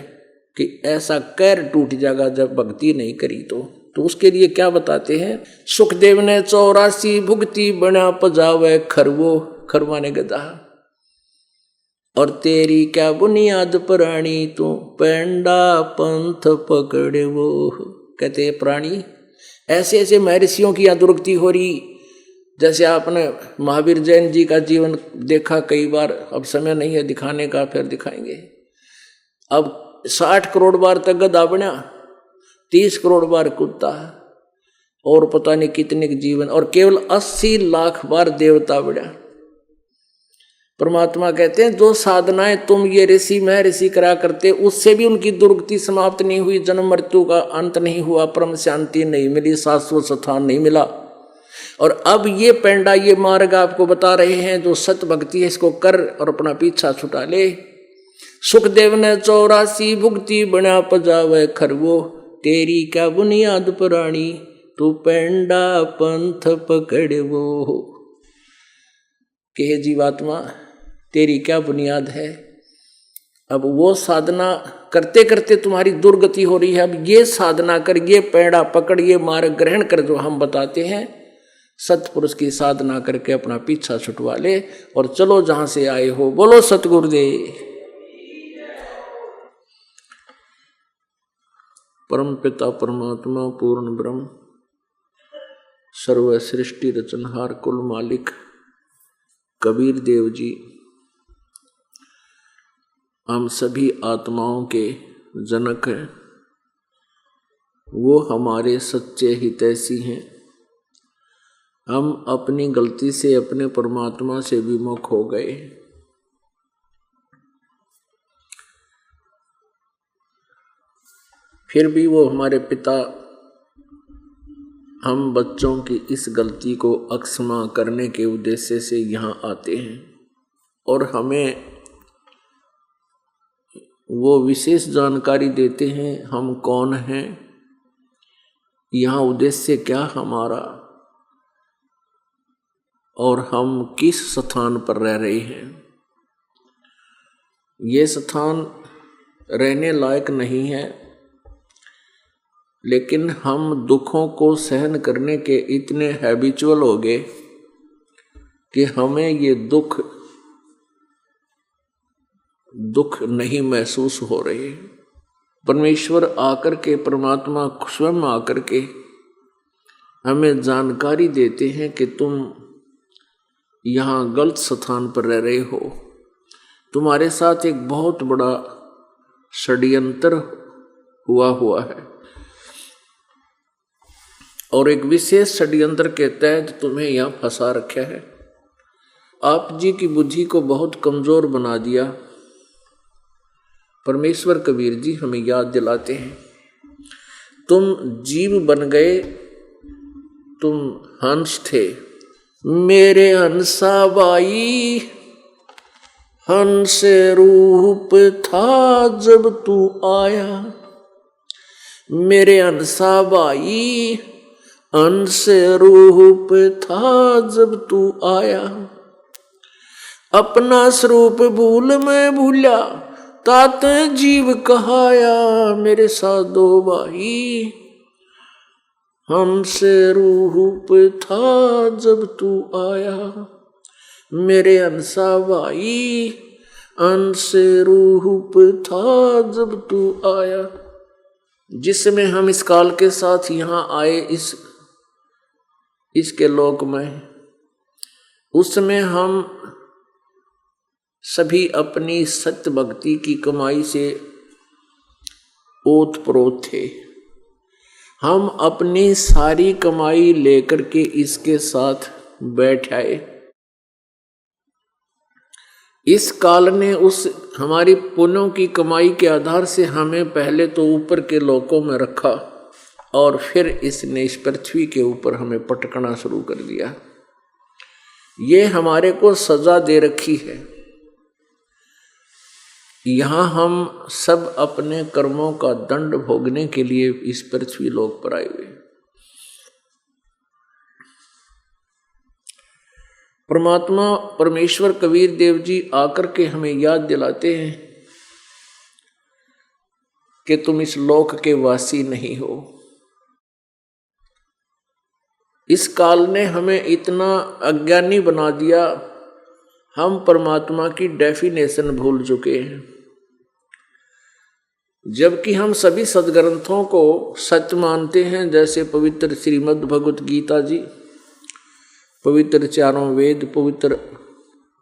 कि ऐसा कैर टूट जाएगा जब भक्ति नहीं करी। तो उसके लिए क्या बताते हैं, सुखदेव ने 84 भुक्ति बना पजावे खरवो, खरवा ने गधा, और तेरी क्या बुनियाद पुरानी तू पेंडा पंथ पकड़े वो। कहते प्राणी, ऐसे ऐसे महर्षियों की दुर्गति हो रही। जैसे आपने महावीर जैन जी का जीवन देखा कई बार, अब समय नहीं है दिखाने का, फिर दिखाएंगे। अब 60 करोड़ बार तक गधा बना, 30 करोड़ बार कुत्ता, और पता नहीं कितने के जीवन, और केवल 80 लाख बार देवता बना। परमात्मा कहते हैं जो साधनाएं तुम ये ऋषि महर्षि करा करते, उससे भी उनकी दुर्गति समाप्त नहीं हुई, जन्म मृत्यु का अंत नहीं हुआ, परम शांति नहीं मिली, शाश्वत स्थान नहीं मिला। और अब ये पेंडा, ये मार्ग आपको बता रहे हैं, जो सत भक्ति है इसको कर और अपना पीछा छुटा ले। सुखदेव ने 84 भुक्ति बना पजावे खरवो, तेरी क्या बुनियाद पुरानी तू पेंडा पंथ पकड़वो। कि हे जीवात्मा, तेरी क्या बुनियाद है। अब वो साधना करते करते तुम्हारी दुर्गति हो रही है। अब ये साधना कर, ये पेड़ा पकड़, ये मार्ग ग्रहण कर, जो हम बताते हैं, सतपुरुष की साधना करके अपना पीछा छुटवा ले और चलो जहां से आए हो। बोलो सतगुरुदेव। परम पिता परमात्मा पूर्ण ब्रह्म सर्व सृष्टि रचनहार कुल मालिक कबीर देव जी हम सभी आत्माओं के जनक हैं। वो हमारे सच्चे हितैषी हैं, हम अपनी गलती से अपने परमात्मा से विमुख हो गए। फिर भी वो हमारे पिता हम बच्चों की इस गलती को अक्षमा करने के उद्देश्य से यहाँ आते हैं और हमें वो विशेष जानकारी देते हैं हम कौन हैं, यहाँ उद्देश्य क्या हमारा और हम किस स्थान पर रह रहे हैं। ये स्थान रहने लायक नहीं है, लेकिन हम दुखों को सहन करने के इतने हैबिचुअल हो गए कि हमें ये दुख नहीं महसूस हो रहे। परमेश्वर आकर के, परमात्मा स्वयं आकर के हमें जानकारी देते हैं कि तुम यहाँ गलत स्थान पर रह रहे हो, तुम्हारे साथ एक बहुत बड़ा षड्यंत्र हुआ है और एक विशेष षड्यंत्र के तहत तुम्हें यहाँ फंसा रखा है। आप जी की बुद्धि को बहुत कमजोर बना दिया। परमेश्वर कबीर जी हमें याद दिलाते हैं, तुम जीव बन गए, तुम हंस थे। मेरे हंसा बाई हंस रूप था जब तू आया। मेरे हंसा बाई हंस रूप था जब तू आया। अपना स्वरूप भूल मैं भूला, तात जीव कहाया। मेरे साधो भाई हमसे रूप था जब तू आया। मेरे हंसा भाई हमसे रूप था जब तू आया। जिसमें हम इस काल के साथ यहाँ आए इसके लोक में, उसमें हम सभी अपनी सत्य भक्ति की कमाई से ओतप्रोत थे। हम अपनी सारी कमाई लेकर के इसके साथ बैठ आए। इस काल ने उस हमारी पुण्यों की कमाई के आधार से हमें पहले तो ऊपर के लोकों में रखा और फिर इसने इस पृथ्वी के ऊपर हमें पटकना शुरू कर दिया। ये हमारे को सजा दे रखी है। यहाँ हम सब अपने कर्मों का दंड भोगने के लिए इस पृथ्वी लोक पर आए हुए। परमात्मा परमेश्वर कबीर देव जी आकर के हमें याद दिलाते हैं कि तुम इस लोक के वासी नहीं हो। इस काल ने हमें इतना अज्ञानी बना दिया, हम परमात्मा की डेफिनेशन भूल चुके हैं। जबकि हम सभी सदग्रंथों को सत्य मानते हैं, जैसे पवित्र श्रीमद् भगवत गीता जी, पवित्र चारों वेद, पवित्र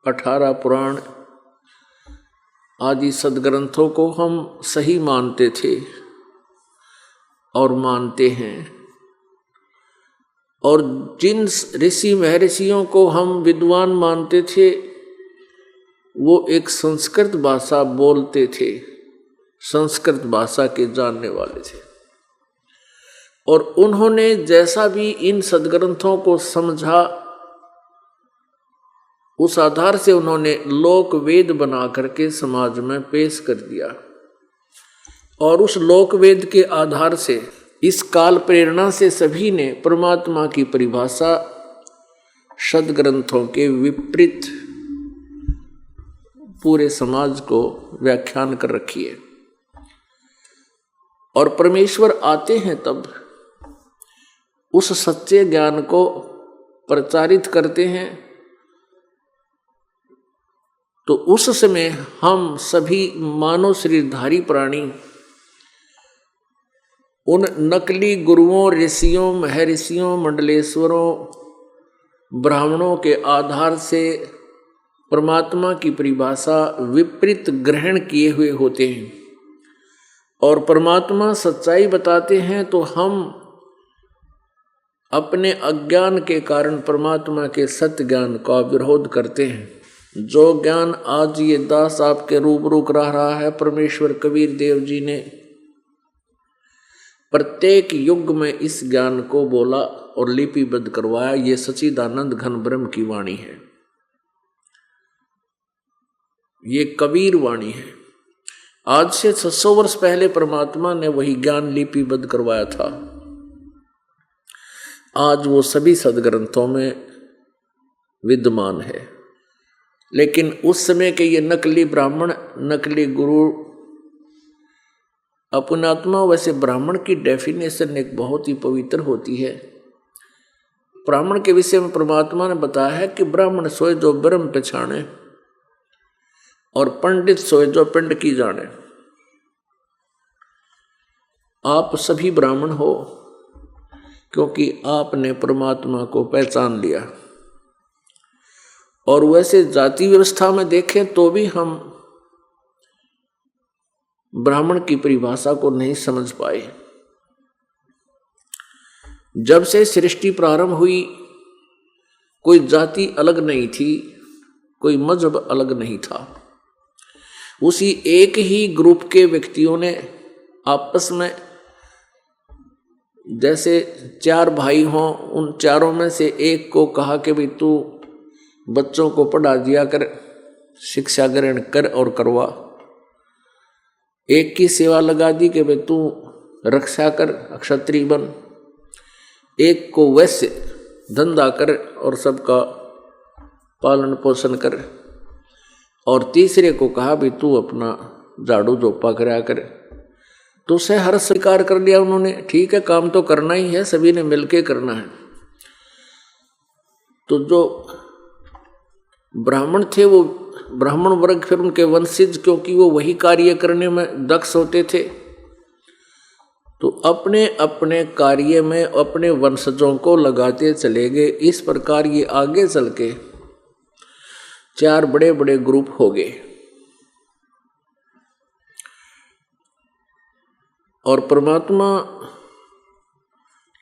18 पुराण आदि सदग्रंथों को हम सही मानते थे और मानते हैं। और जिन ऋषि महर्षियों को हम विद्वान मानते थे, वो एक संस्कृत भाषा बोलते थे, संस्कृत भाषा के जानने वाले थे। और उन्होंने जैसा भी इन सदग्रंथों को समझा, उस आधार से उन्होंने लोक वेद बना करके समाज में पेश कर दिया। और उस लोक वेद के आधार से, इस काल प्रेरणा से सभी ने परमात्मा की परिभाषा सदग्रंथों के विपरीत पूरे समाज को व्याख्यान कर रखी है। और परमेश्वर आते हैं तब उस सच्चे ज्ञान को प्रचारित करते हैं, तो उस समय हम सभी मानव शरीरधारी प्राणी उन नकली गुरुओं, ऋषियों, महर्षियों, मंडलेश्वरों, ब्राह्मणों के आधार से परमात्मा की परिभाषा विपरीत ग्रहण किए हुए होते हैं। और परमात्मा सच्चाई बताते हैं तो हम अपने अज्ञान के कारण परमात्मा के सत्य ज्ञान का विरोध करते हैं। जो ज्ञान आज ये दास आपके रूबरू करा रहा है, परमेश्वर कबीर देव जी ने प्रत्येक युग में इस ज्ञान को बोला और लिपिबद्ध करवाया। ये सच्चिदानंद घन ब्रह्म की वाणी है, ये कबीर वाणी है। आज से 600 वर्ष पहले परमात्मा ने वही ज्ञान लिपिबद्ध करवाया था। आज वो सभी सदग्रंथों में विद्यमान है। लेकिन उस समय के ये नकली ब्राह्मण, नकली गुरु, अपनात्मा, वैसे ब्राह्मण की डेफिनेशन एक बहुत ही पवित्र होती है। ब्राह्मण के विषय में परमात्मा ने बताया है कि ब्राह्मण सोए जो ब्रह्म पहचाने और पंडित सोए जो पिंड की जाने। आप सभी ब्राह्मण हो क्योंकि आपने परमात्मा को पहचान लिया। और वैसे जाति व्यवस्था में देखें तो भी हम ब्राह्मण की परिभाषा को नहीं समझ पाए। जब से सृष्टि प्रारंभ हुई कोई जाति अलग नहीं थी, कोई मजहब अलग नहीं था। उसी एक ही ग्रुप के व्यक्तियों ने आपस में, जैसे 4 भाई हों, उन चारों में से एक को कहा कि भाई तू बच्चों को पढ़ा दिया कर, शिक्षा ग्रहण कर और करवा। एक की सेवा लगा दी कि भाई तू रक्षा कर, क्षत्रिय बन। एक को वैश्य धंधा कर और सबका पालन पोषण कर। और तीसरे को कहा भी तू अपना झाड़ू झोपा करा कर। तो उसे हर स्वीकार कर लिया उन्होंने। ठीक है, काम तो करना ही है, सभी ने मिलके करना है। तो जो ब्राह्मण थे वो ब्राह्मण वर्ग, फिर उनके वंशज, क्योंकि वो वही कार्य करने में दक्ष होते थे, तो अपने अपने कार्य में अपने वंशजों को लगाते चले गए। इस प्रकार ये आगे चल के 4 बड़े बड़े ग्रुप हो गए। और परमात्मा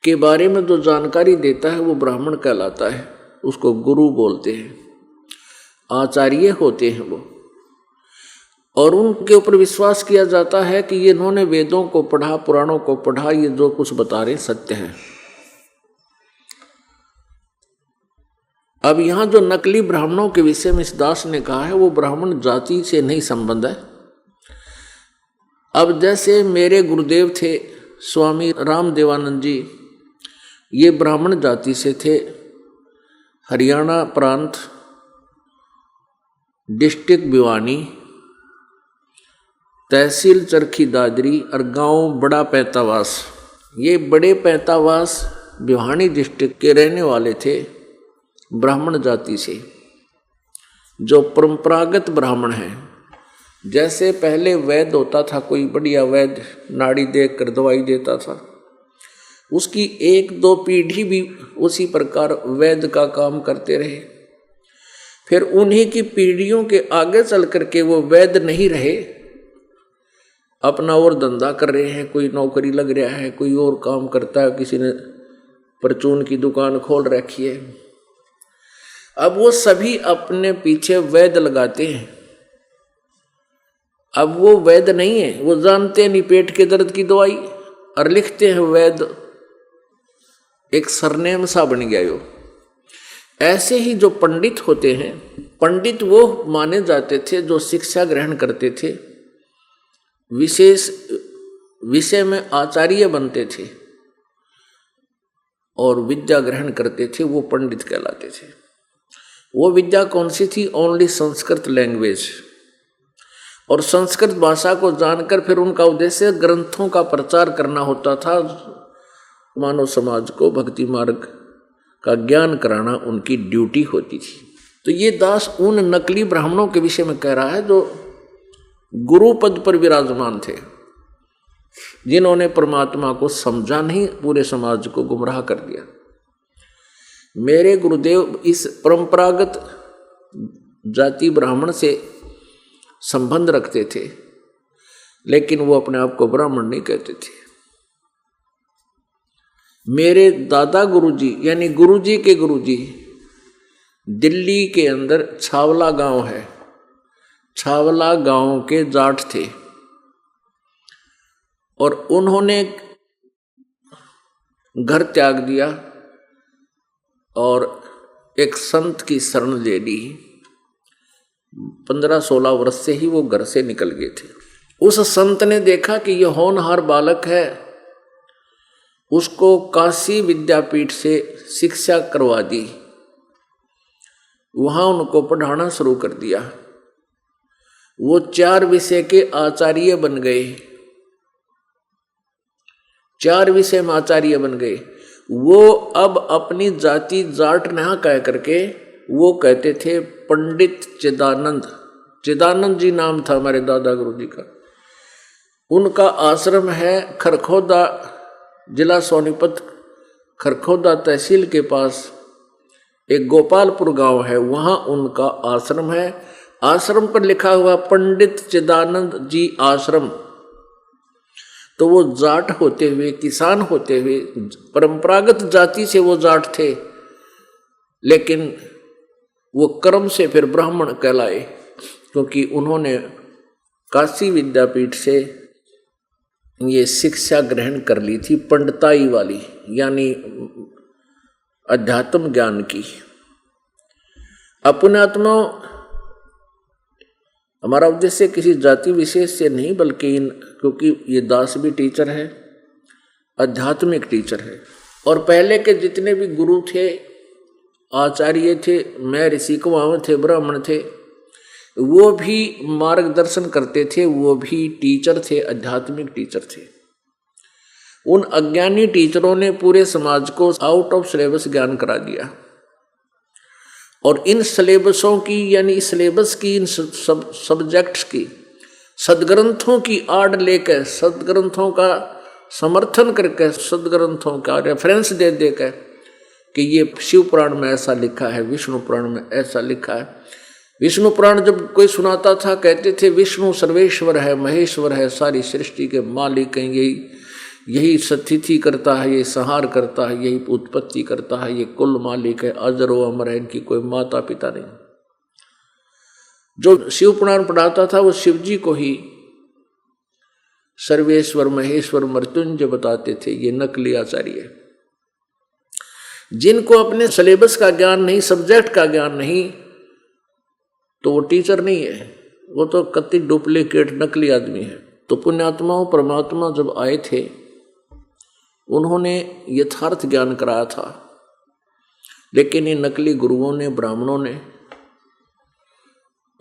के बारे में जो जानकारी देता है वो ब्राह्मण कहलाता है, उसको गुरु बोलते हैं, आचार्य होते हैं वो। और उनके ऊपर विश्वास किया जाता है कि ये इन्होंने वेदों को पढ़ा, पुराणों को पढ़ा, ये जो कुछ बता रहे सत्य है। अब यहाँ जो नकली ब्राह्मणों के विषय में इस दास ने कहा है वो ब्राह्मण जाति से नहीं संबंध है। अब जैसे मेरे गुरुदेव थे स्वामी रामदेवानंद जी, ये ब्राह्मण जाति से थे, हरियाणा प्रांत, डिस्ट्रिक्ट भिवानी, तहसील चरखी दादरी और गांव बड़ा पैंतावास। ये बड़े पैंतावास भिवानी डिस्ट्रिक्ट के रहने वाले थे, ब्राह्मण जाति से, जो परंपरागत ब्राह्मण हैं। जैसे पहले वैद्य होता था, कोई बढ़िया वैद्य नाड़ी देख कर दवाई देता था, उसकी 1-2 पीढ़ी भी उसी प्रकार वैद्य का काम करते रहे। फिर उन्हीं की पीढ़ियों के आगे चल करके वो वैद्य नहीं रहे, अपना और धंधा कर रहे हैं, कोई नौकरी लग रहा है, कोई और काम करता है, किसी ने परचून की दुकान खोल रखी है। अब वो सभी अपने पीछे वैद्य लगाते हैं। अब वो वैद्य नहीं है, वो जानते नहीं पेट के दर्द की दवाई और लिखते हैं वैद्य, एक सरनेम सा बन गया यो। ऐसे ही जो पंडित होते हैं, पंडित वो माने जाते थे जो शिक्षा ग्रहण करते थे, विशेष विषय में आचार्य बनते थे और विद्या ग्रहण करते थे, वो पंडित कहलाते थे। वो विद्या कौन सी थी? Only Sanskrit language. और संस्कृत भाषा को जानकर फिर उनका उद्देश्य ग्रंथों का प्रचार करना होता था, मानव समाज को भक्ति मार्ग का ज्ञान कराना उनकी ड्यूटी होती थी। तो ये दास उन नकली ब्राह्मणों के विषय में कह रहा है जो गुरु पद पर विराजमान थे, जिन्होंने परमात्मा को समझा नहीं, पूरे समाज को गुमराह कर दिया। मेरे गुरुदेव इस परंपरागत जाति ब्राह्मण से संबंध रखते थे, लेकिन वो अपने आप को ब्राह्मण नहीं कहते थे। मेरे दादा गुरुजी यानी गुरुजी के गुरुजी दिल्ली के अंदर छावला गांव है, छावला गांव के जाट थे और उन्होंने घर त्याग दिया और एक संत की शरण ले ली। 15-16 वर्ष से ही वो घर से निकल गए थे। उस संत ने देखा कि यह होनहार बालक है, उसको काशी विद्यापीठ से शिक्षा करवा दी। वहां उनको पढ़ाना शुरू कर दिया। वो 4 विषय के आचार्य बन गए, 4 विषय में आचार्य बन गए। वो अब अपनी जाति जाट ना कह करके वो कहते थे पंडित चिदानंद। चिदानंद जी नाम था हमारे दादा गुरु जी का। उनका आश्रम है खरखोदा, जिला सोनीपत, खरखोदा तहसील के पास एक गोपालपुर गांव है, वहां उनका आश्रम है। आश्रम पर लिखा हुआ पंडित चिदानंद जी आश्रम। तो वो जाट होते हुए, किसान होते हुए, परंपरागत जाति से वो जाट थे, लेकिन वो कर्म से फिर ब्राह्मण कहलाए, क्योंकि उन्होंने काशी विद्यापीठ से ये शिक्षा ग्रहण कर ली थी, पंडिताई वाली, यानी अध्यात्म ज्ञान की। अपने आत्मा हमारा उद्देश्य किसी जाति विशेष से नहीं, बल्कि क्योंकि ये दास भी टीचर है, आध्यात्मिक टीचर है। और पहले के जितने भी गुरु थे, आचार्य थे, मैं ऋषि कुमार थे, ब्राह्मण थे, वो भी मार्गदर्शन करते थे, वो भी टीचर थे, आध्यात्मिक टीचर थे। उन अज्ञानी टीचरों ने पूरे समाज को आउट ऑफ सिलेबस ज्ञान करा दिया और इन सिलेबसों की, यानी सिलेबस की, इन सब्जेक्ट्स की, सदग्रंथों की आड़ लेकर, सदग्रंथों का समर्थन करके, सदग्रंथों का रेफरेंस दे देकर कि ये शिव पुराण में ऐसा लिखा है, विष्णु पुराण में ऐसा लिखा है। विष्णु पुराण जब कोई सुनाता था, कहते थे विष्णु सर्वेश्वर है, महेश्वर है, सारी सृष्टि के मालिक हैं, यही स्थिति करता है, ये संहार करता है, यही उत्पत्ति करता है, ये कुल मालिक है, अजर व अमर है, इनकी कोई माता पिता नहीं। जो शिव पुराण पढ़ाता था वो शिव जी को ही सर्वेश्वर, महेश्वर, मृत्युंजय बताते थे। ये नकली आचार्य, जिनको अपने सिलेबस का ज्ञान नहीं, सब्जेक्ट का ज्ञान नहीं, तो वो टीचर नहीं है, वो तो कति डुप्लीकेट नकली आदमी है। तो पुण्यात्माओं, परमात्मा जब आए थे, उन्होंने यथार्थ ज्ञान कराया था, लेकिन ये नकली गुरुओं ने, ब्राह्मणों ने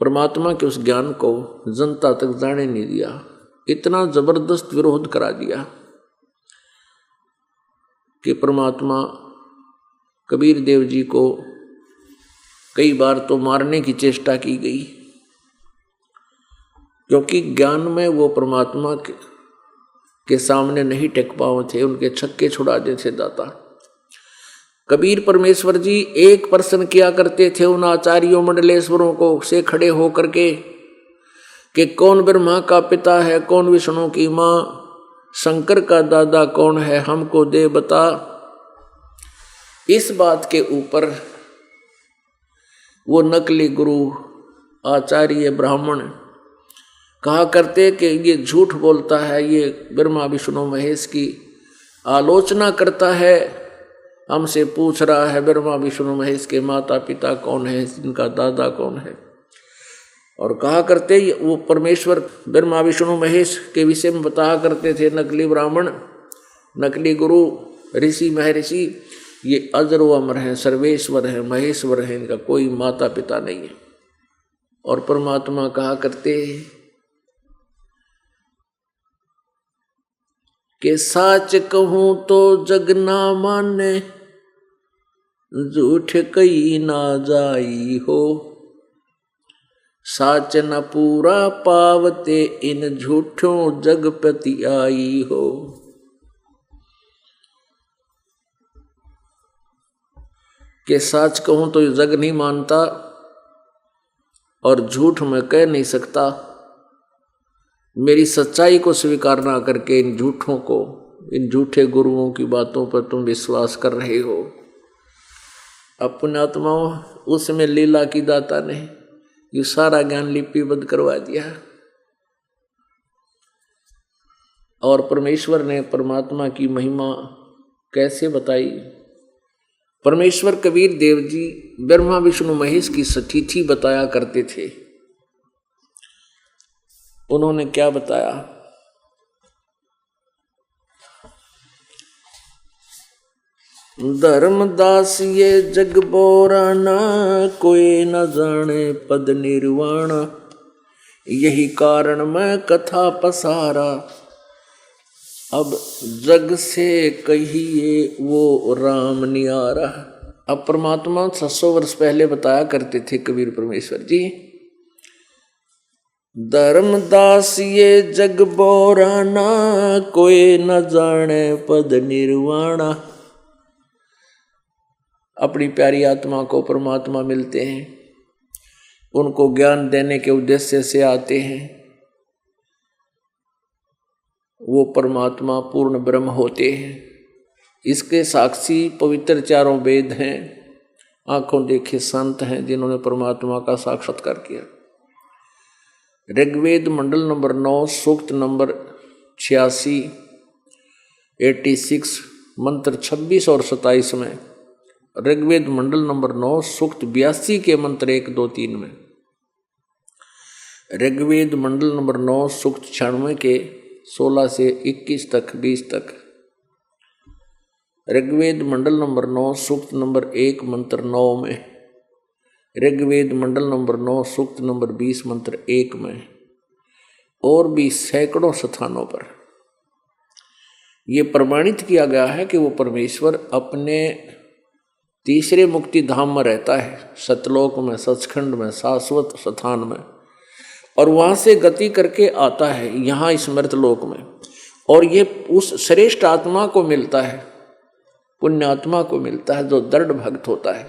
परमात्मा के उस ज्ञान को जनता तक जाने नहीं दिया। इतना जबरदस्त विरोध करा दिया कि परमात्मा कबीर देव जी को कई बार तो मारने की चेष्टा की गई, क्योंकि ज्ञान में वो परमात्मा के सामने नहीं टेक पाए थे, उनके छक्के छुड़ा देते दाता। कबीर परमेश्वर जी एक प्रश्न किया करते थे उन आचार्यों मंडलेश्वरों को से खड़े होकर के कि कौन ब्रह्मा का पिता है, कौन विष्णु की माँ, शंकर का दादा कौन है, हमको दे बता। इस बात के ऊपर वो नकली गुरु, आचार्य, ब्राह्मण कहा करते कि ये झूठ बोलता है, ये ब्रह्मा विष्णु महेश की आलोचना करता है, हमसे पूछ रहा है ब्रह्मा विष्णु महेश के माता पिता कौन है, इनका दादा कौन है। और कहा करते वो परमेश्वर ब्रह्मा विष्णु महेश के विषय में बताया करते थे नकली ब्राह्मण, नकली गुरु, ऋषि महर्षि, ये अजर व अमर है, सर्वेश्वर है, महेश्वर है, इनका कोई माता पिता नहीं है। और परमात्मा कहा करते कि साच कहूं तो जग ना माने, झूठ कही ना जाई हो, साच न पूरा पावते इन झूठों जग प्रति आई हो। कि साच कहूं तो ये जग नहीं मानता और झूठ मैं कह नहीं सकता। मेरी सच्चाई को स्वीकार ना करके इन झूठों को इन झूठे गुरुओं की बातों पर तुम विश्वास कर रहे हो। अपने आत्माओं, उसमें लीला की दाता ने ये सारा ज्ञान लिपिबद्ध करवा दिया और परमेश्वर ने परमात्मा की महिमा कैसे बताई। परमेश्वर कबीर देव जी ब्रह्मा विष्णु महेश की स्थिति बताया करते थे। उन्होंने क्या बताया? धर्मदास ये जग बोराना, कोई न जाने पद निर्वाण, यही कारण मैं कथा पसारा, अब जग से कहिए वो राम नियारा। अब परमात्मा 600 वर्ष पहले बताया करते थे कबीर परमेश्वर जी, धर्मदास ये जग बोराना, कोई न जाने पद निर्वाणा। अपनी प्यारी आत्मा को परमात्मा मिलते हैं, उनको ज्ञान देने के उद्देश्य से आते हैं। वो परमात्मा पूर्ण ब्रह्म होते हैं। इसके साक्षी पवित्र चारों वेद हैं, आंखों देखे संत हैं जिन्होंने परमात्मा का साक्षात्कार किया। ऋग्वेद मंडल नंबर 9 सूक्त नंबर 86 86 मंत्र 26 और 27 में, ऋग्वेद मंडल नंबर 9 सूक्त 82 के मंत्र 1, 2, 3 में, ऋग्वेद मंडल नंबर 9 सूक्त 96 के 16 से 21 तक 20 तक, ऋग्वेद मंडल नंबर 9 सूक्त नंबर 1 मंत्र 9 में, ऋग्वेद मंडल नंबर 9 सूक्त नंबर 20 मंत्र 1 में, और भी सैकड़ों स्थानों पर यह प्रमाणित किया गया है कि वो परमेश्वर अपने तीसरे मुक्ति धाम में रहता है, सतलोक में, सचखंड में, शाश्वत स्थान में, और वहां से गति करके आता है यहाँ स्मृत लोक में। और ये उस श्रेष्ठ आत्मा को मिलता है, पुण्य आत्मा को मिलता है जो दृढ़ भक्त होता है,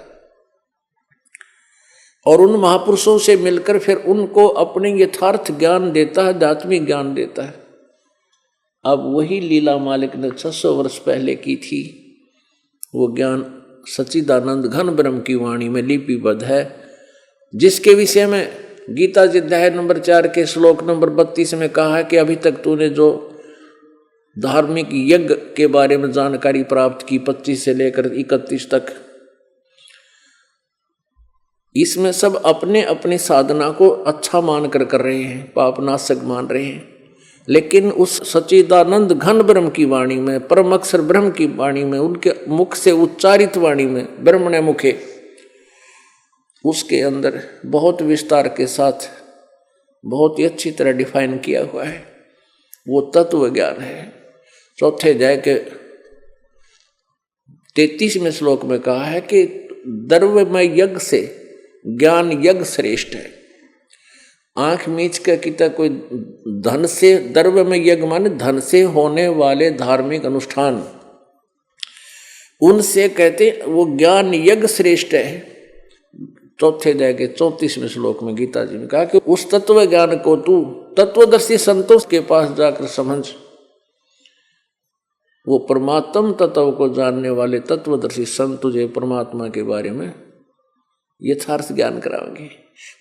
और उन महापुरुषों से मिलकर फिर उनको अपने यथार्थ ज्ञान देता है, आध्यात्मिक ज्ञान देता है। अब वही लीला मालिक ने 600 वर्ष पहले की थी, वो ज्ञान सच्चिदानंद घन ब्रह्म की वाणी में लिपिबद्ध है, जिसके विषय में गीता जी अध्याय नंबर 4 के श्लोक नंबर 32 में कहा है कि अभी तक तूने जो धार्मिक यज्ञ के बारे में जानकारी प्राप्त की 25 से लेकर 31 तक, इसमें सब अपने अपने साधना को अच्छा मानकर कर रहे हैं, पापनाशक मान रहे हैं, लेकिन उस सच्चिदानंद घन ब्रह्म की वाणी में, परम अक्षर ब्रह्म की वाणी में, उनके मुख से उच्चारित वाणी में, ब्रह्मणे मुखे, उसके अंदर बहुत विस्तार के साथ बहुत ही अच्छी तरह डिफाइन किया हुआ है। वो तत्व ज्ञान है। चौथे अध्याय के 33वें श्लोक में कहा है कि द्रव्यमय यज्ञ से ज्ञान यज्ञ श्रेष्ठ है। आंख मीच कर किता कोई धन से, द्रव्यमय यज्ञ माने धन से होने वाले धार्मिक अनुष्ठान, उनसे कहते वो ज्ञान यज्ञ श्रेष्ठ है। चौथे अध्याय के 34वें श्लोक में गीता जी ने कहा कि उस तत्व ज्ञान को तू तत्वदर्शी संतों के पास जाकर समझ। वो परमात्म तत्व को जानने वाले तत्वदर्शी संत तुझे परमात्मा के बारे में यथार्थ ज्ञान कराएंगे।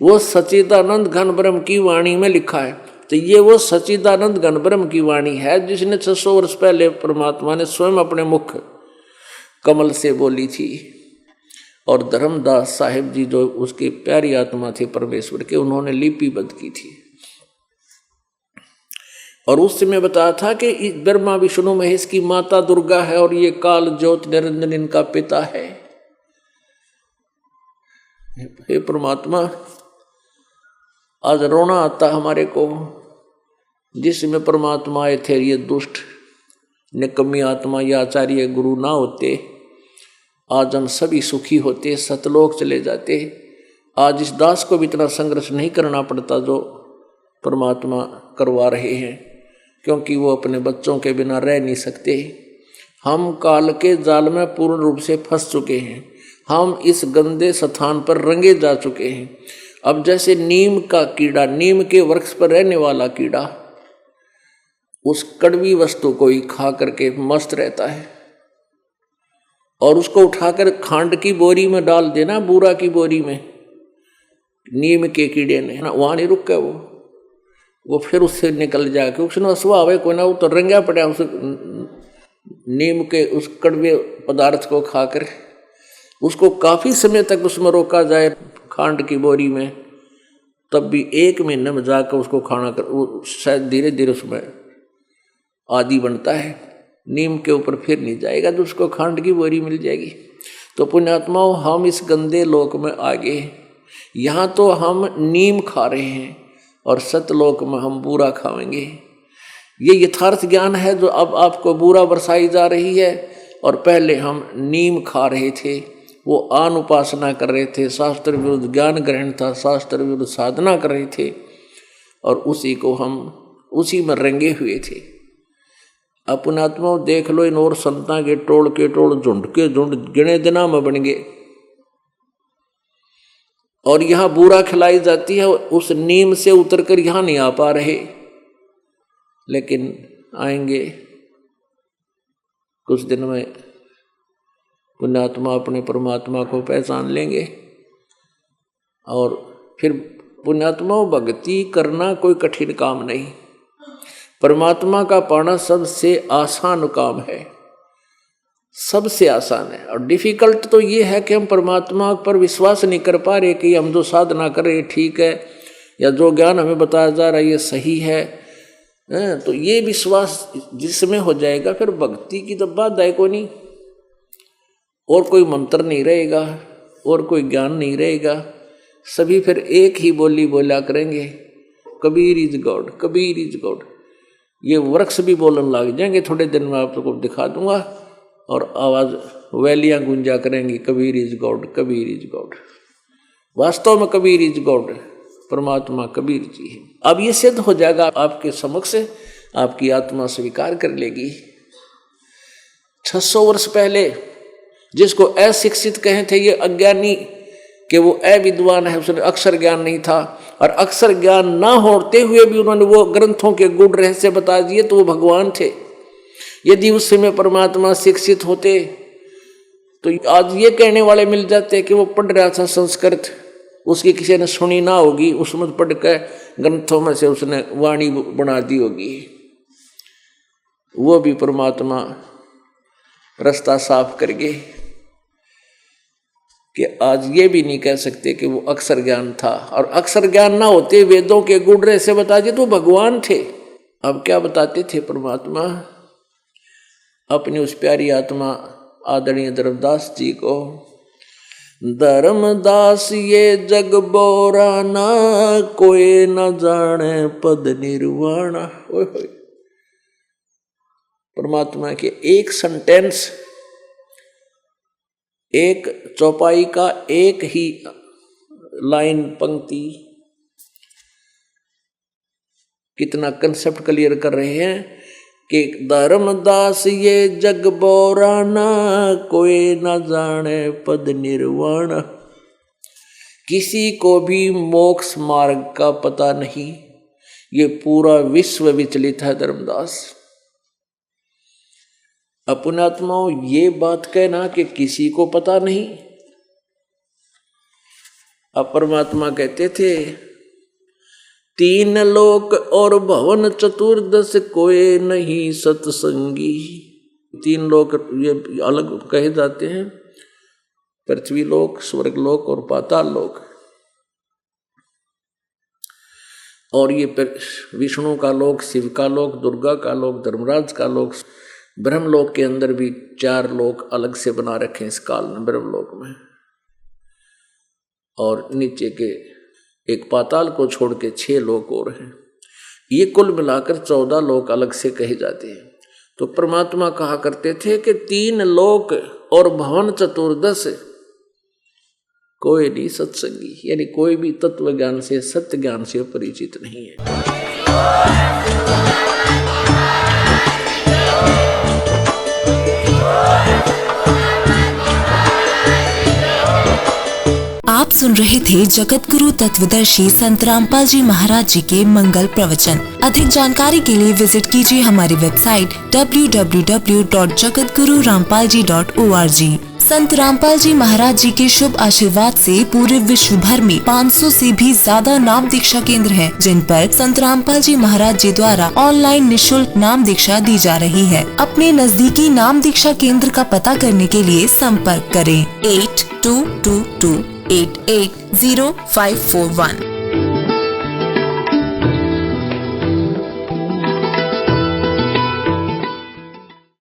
वो सच्चिदानंद घन ब्रह्म की वाणी में लिखा है। तो ये वो सच्चिदानंद घन ब्रह्म की वाणी है जिसने 600 वर्ष पहले परमात्मा ने स्वयं अपने मुख कमल से बोली थी। और धर्मदास साहिब जी जो उसकी प्यारी आत्मा थे परमेश्वर के, उन्होंने लिपिबद्ध की थी। और उस समय बताया था कि ब्रह्मा विष्णु महेश की माता दुर्गा है और ये काल ज्योत निरंजन इनका पिता है। हे परमात्मा, आज रोना आता हमारे को, जिसमें परमात्मा आए थे ये दुष्ट निकम्मी आत्मा या आचार्य गुरु ना होते, आज हम सभी सुखी होते, सतलोक चले जाते। आज इस दास को भी इतना संघर्ष नहीं करना पड़ता जो परमात्मा करवा रहे हैं, क्योंकि वो अपने बच्चों के बिना रह नहीं सकते। हम काल के जाल में पूर्ण रूप से फंस चुके हैं। हम इस गंदे स्थान पर रंगे जा चुके हैं। अब जैसे नीम का कीड़ा, नीम के वृक्ष पर रहने वाला कीड़ा, उस कड़वी वस्तु को ही खा करके मस्त रहता है, और उसको उठाकर खांड की बोरी में डाल देना, बूरा की बोरी में, नीम के कीड़े ने ना वहां नहीं रुक गया वो फिर उससे निकल जाके उसने स्वभाव है कोई ना, वो तो रंगा पड़ा उस नीम के उस कड़वे पदार्थ को खाकर उसको काफी समय तक उसमें रोका जाए खांड की बोरी में, तब भी 1 महीने में जाकर उसको खाना कर वो शायद धीरे धीरे उसमें आदि बनता है, नीम के ऊपर फिर नहीं जाएगा तो उसको खांड की बोरी मिल जाएगी। तो पुण्यात्माओं, हम इस गंदे लोक में आ गए, यहाँ तो हम नीम खा रहे हैं और सतलोक में हम बूरा खाएंगे। ये यथार्थ ज्ञान है जो अब आपको बूरा बरसाई जा रही है, और पहले हम नीम खा रहे थे, वो आन उपासना कर रहे थे, शास्त्र विरुद्ध ज्ञान ग्रहण था, शास्त्र विरुद्ध साधना कर रहे थे, और उसी को हम उसी में रंगे हुए थे। अपनात्मा देख लो, इन और संतां के टोल झुंड के झुंड गिने दिना में बन गए, और यहाँ बूरा खिलाई जाती है, उस नीम से उतरकर यहाँ नहीं आ पा रहे, लेकिन आएंगे कुछ दिन में। पुण्यात्मा अपने परमात्मा को पहचान लेंगे, और फिर पुण्यात्मा भक्ति करना कोई कठिन काम नहीं, परमात्मा का पाना सबसे आसान काम है, सबसे आसान है। और डिफिकल्ट तो ये है कि हम परमात्मा पर विश्वास नहीं कर पा रहे कि हम जो साधना कर रहे ठीक है, या जो ज्ञान हमें बताया जा रहा है ये सही है। तो ये विश्वास जिसमें हो जाएगा, फिर भक्ति की तो बात है कोई नहीं, और कोई मंत्र नहीं रहेगा, और कोई ज्ञान नहीं रहेगा, सभी फिर एक ही बोली बोला करेंगे, Kabir is God, Kabir is God. ये वृक्ष भी बोलने लग जाएंगे, थोड़े दिन में आपको दिखा दूंगा, और आवाज वैलियां गुंजा करेंगी, Kabir is God, Kabir is God. वास्तव में कबीर इज गॉड, परमात्मा कबीर जी है। अब ये सिद्ध हो जाएगा आपके समक्ष, आपकी आत्मा स्वीकार कर लेगी। 600 वर्ष पहले जिसको अशिक्षित कहे थे, ये अज्ञानी कि वो अविद्वान है, उसने अक्षर ज्ञान नहीं था, और अक्षर ज्ञान ना होते हुए भी उन्होंने वो ग्रंथों के गुण रहस्य बता दिए, तो वो भगवान थे। यदि उस समय परमात्मा शिक्षित होते तो आज ये कहने वाले मिल जाते कि वो पढ़ रहा था संस्कृत, उसकी किसी ने सुनी ना होगी, उसमें पढ़ कर ग्रंथों में से उसने वाणी बना दी होगी। वो भी परमात्मा रास्ता साफ कर गए कि आज ये भी नहीं कह सकते कि वो अक्षर ज्ञान था, और अक्षर ज्ञान ना होते वेदों के गुण रहस्य बता दिए तो भगवान थे। अब क्या बताते थे परमात्मा अपनी उस प्यारी आत्मा आदरणीय धर्मदास जी को, धर्मदास ये जग बोराना, कोई न जाने पद निर्वाणा। परमात्मा के एक सेंटेंस, एक चौपाई का एक ही लाइन पंक्ति कितना कंसेप्ट क्लियर कर रहे हैं कि धर्मदास ये जग बोराना, कोई न जाने पद निर्वाण। किसी को भी मोक्ष मार्ग का पता नहीं, ये पूरा विश्व विचलित है धर्मदास। अपनात्माओं, ये बात कहना कि किसी को पता नहीं, अब परमात्मा कहते थे 3 लोक और भवन चतुर्दश, कोई नहीं सत्संगी। 3 लोक ये अलग कहे जाते हैं, पृथ्वी लोक, स्वर्ग लोक और पाताल लोक। और ये विष्णु का लोक, शिव का लोक, दुर्गा का लोक, धर्मराज का लोक, ब्रह्मलोक के अंदर भी 4 लोक अलग से बना रखे हैं इस काल में ब्रह्मलोक में, और नीचे के एक पाताल को छोड़ के 6 लोक और हैं। ये कुल मिलाकर 14 लोक अलग से कहे जाते हैं। तो परमात्मा कहा करते थे कि 3 लोक और भवन चतुर्दश, कोई नहीं सत्संगी, यानी कोई भी तत्व ज्ञान से, सत्य ज्ञान से परिचित नहीं है। आप आप सुन रहे थे जगत गुरु तत्वदर्शी संत रामपाल जी महाराज जी के मंगल प्रवचन। अधिक जानकारी के लिए विजिट कीजिए हमारी वेबसाइट www.jagatgururampalji.org। संत रामपाल जी महाराज जी के शुभ आशीर्वाद से पूरे विश्व भर में 500 से भी ज्यादा नाम दीक्षा केंद्र हैं, जिन पर संत रामपाल जी महाराज जी द्वारा ऑनलाइन निशुल्क नाम दीक्षा दी जा रही है। अपने नजदीकी नाम दीक्षा केंद्र का पता करने के लिए संपर्क करें 8222880541।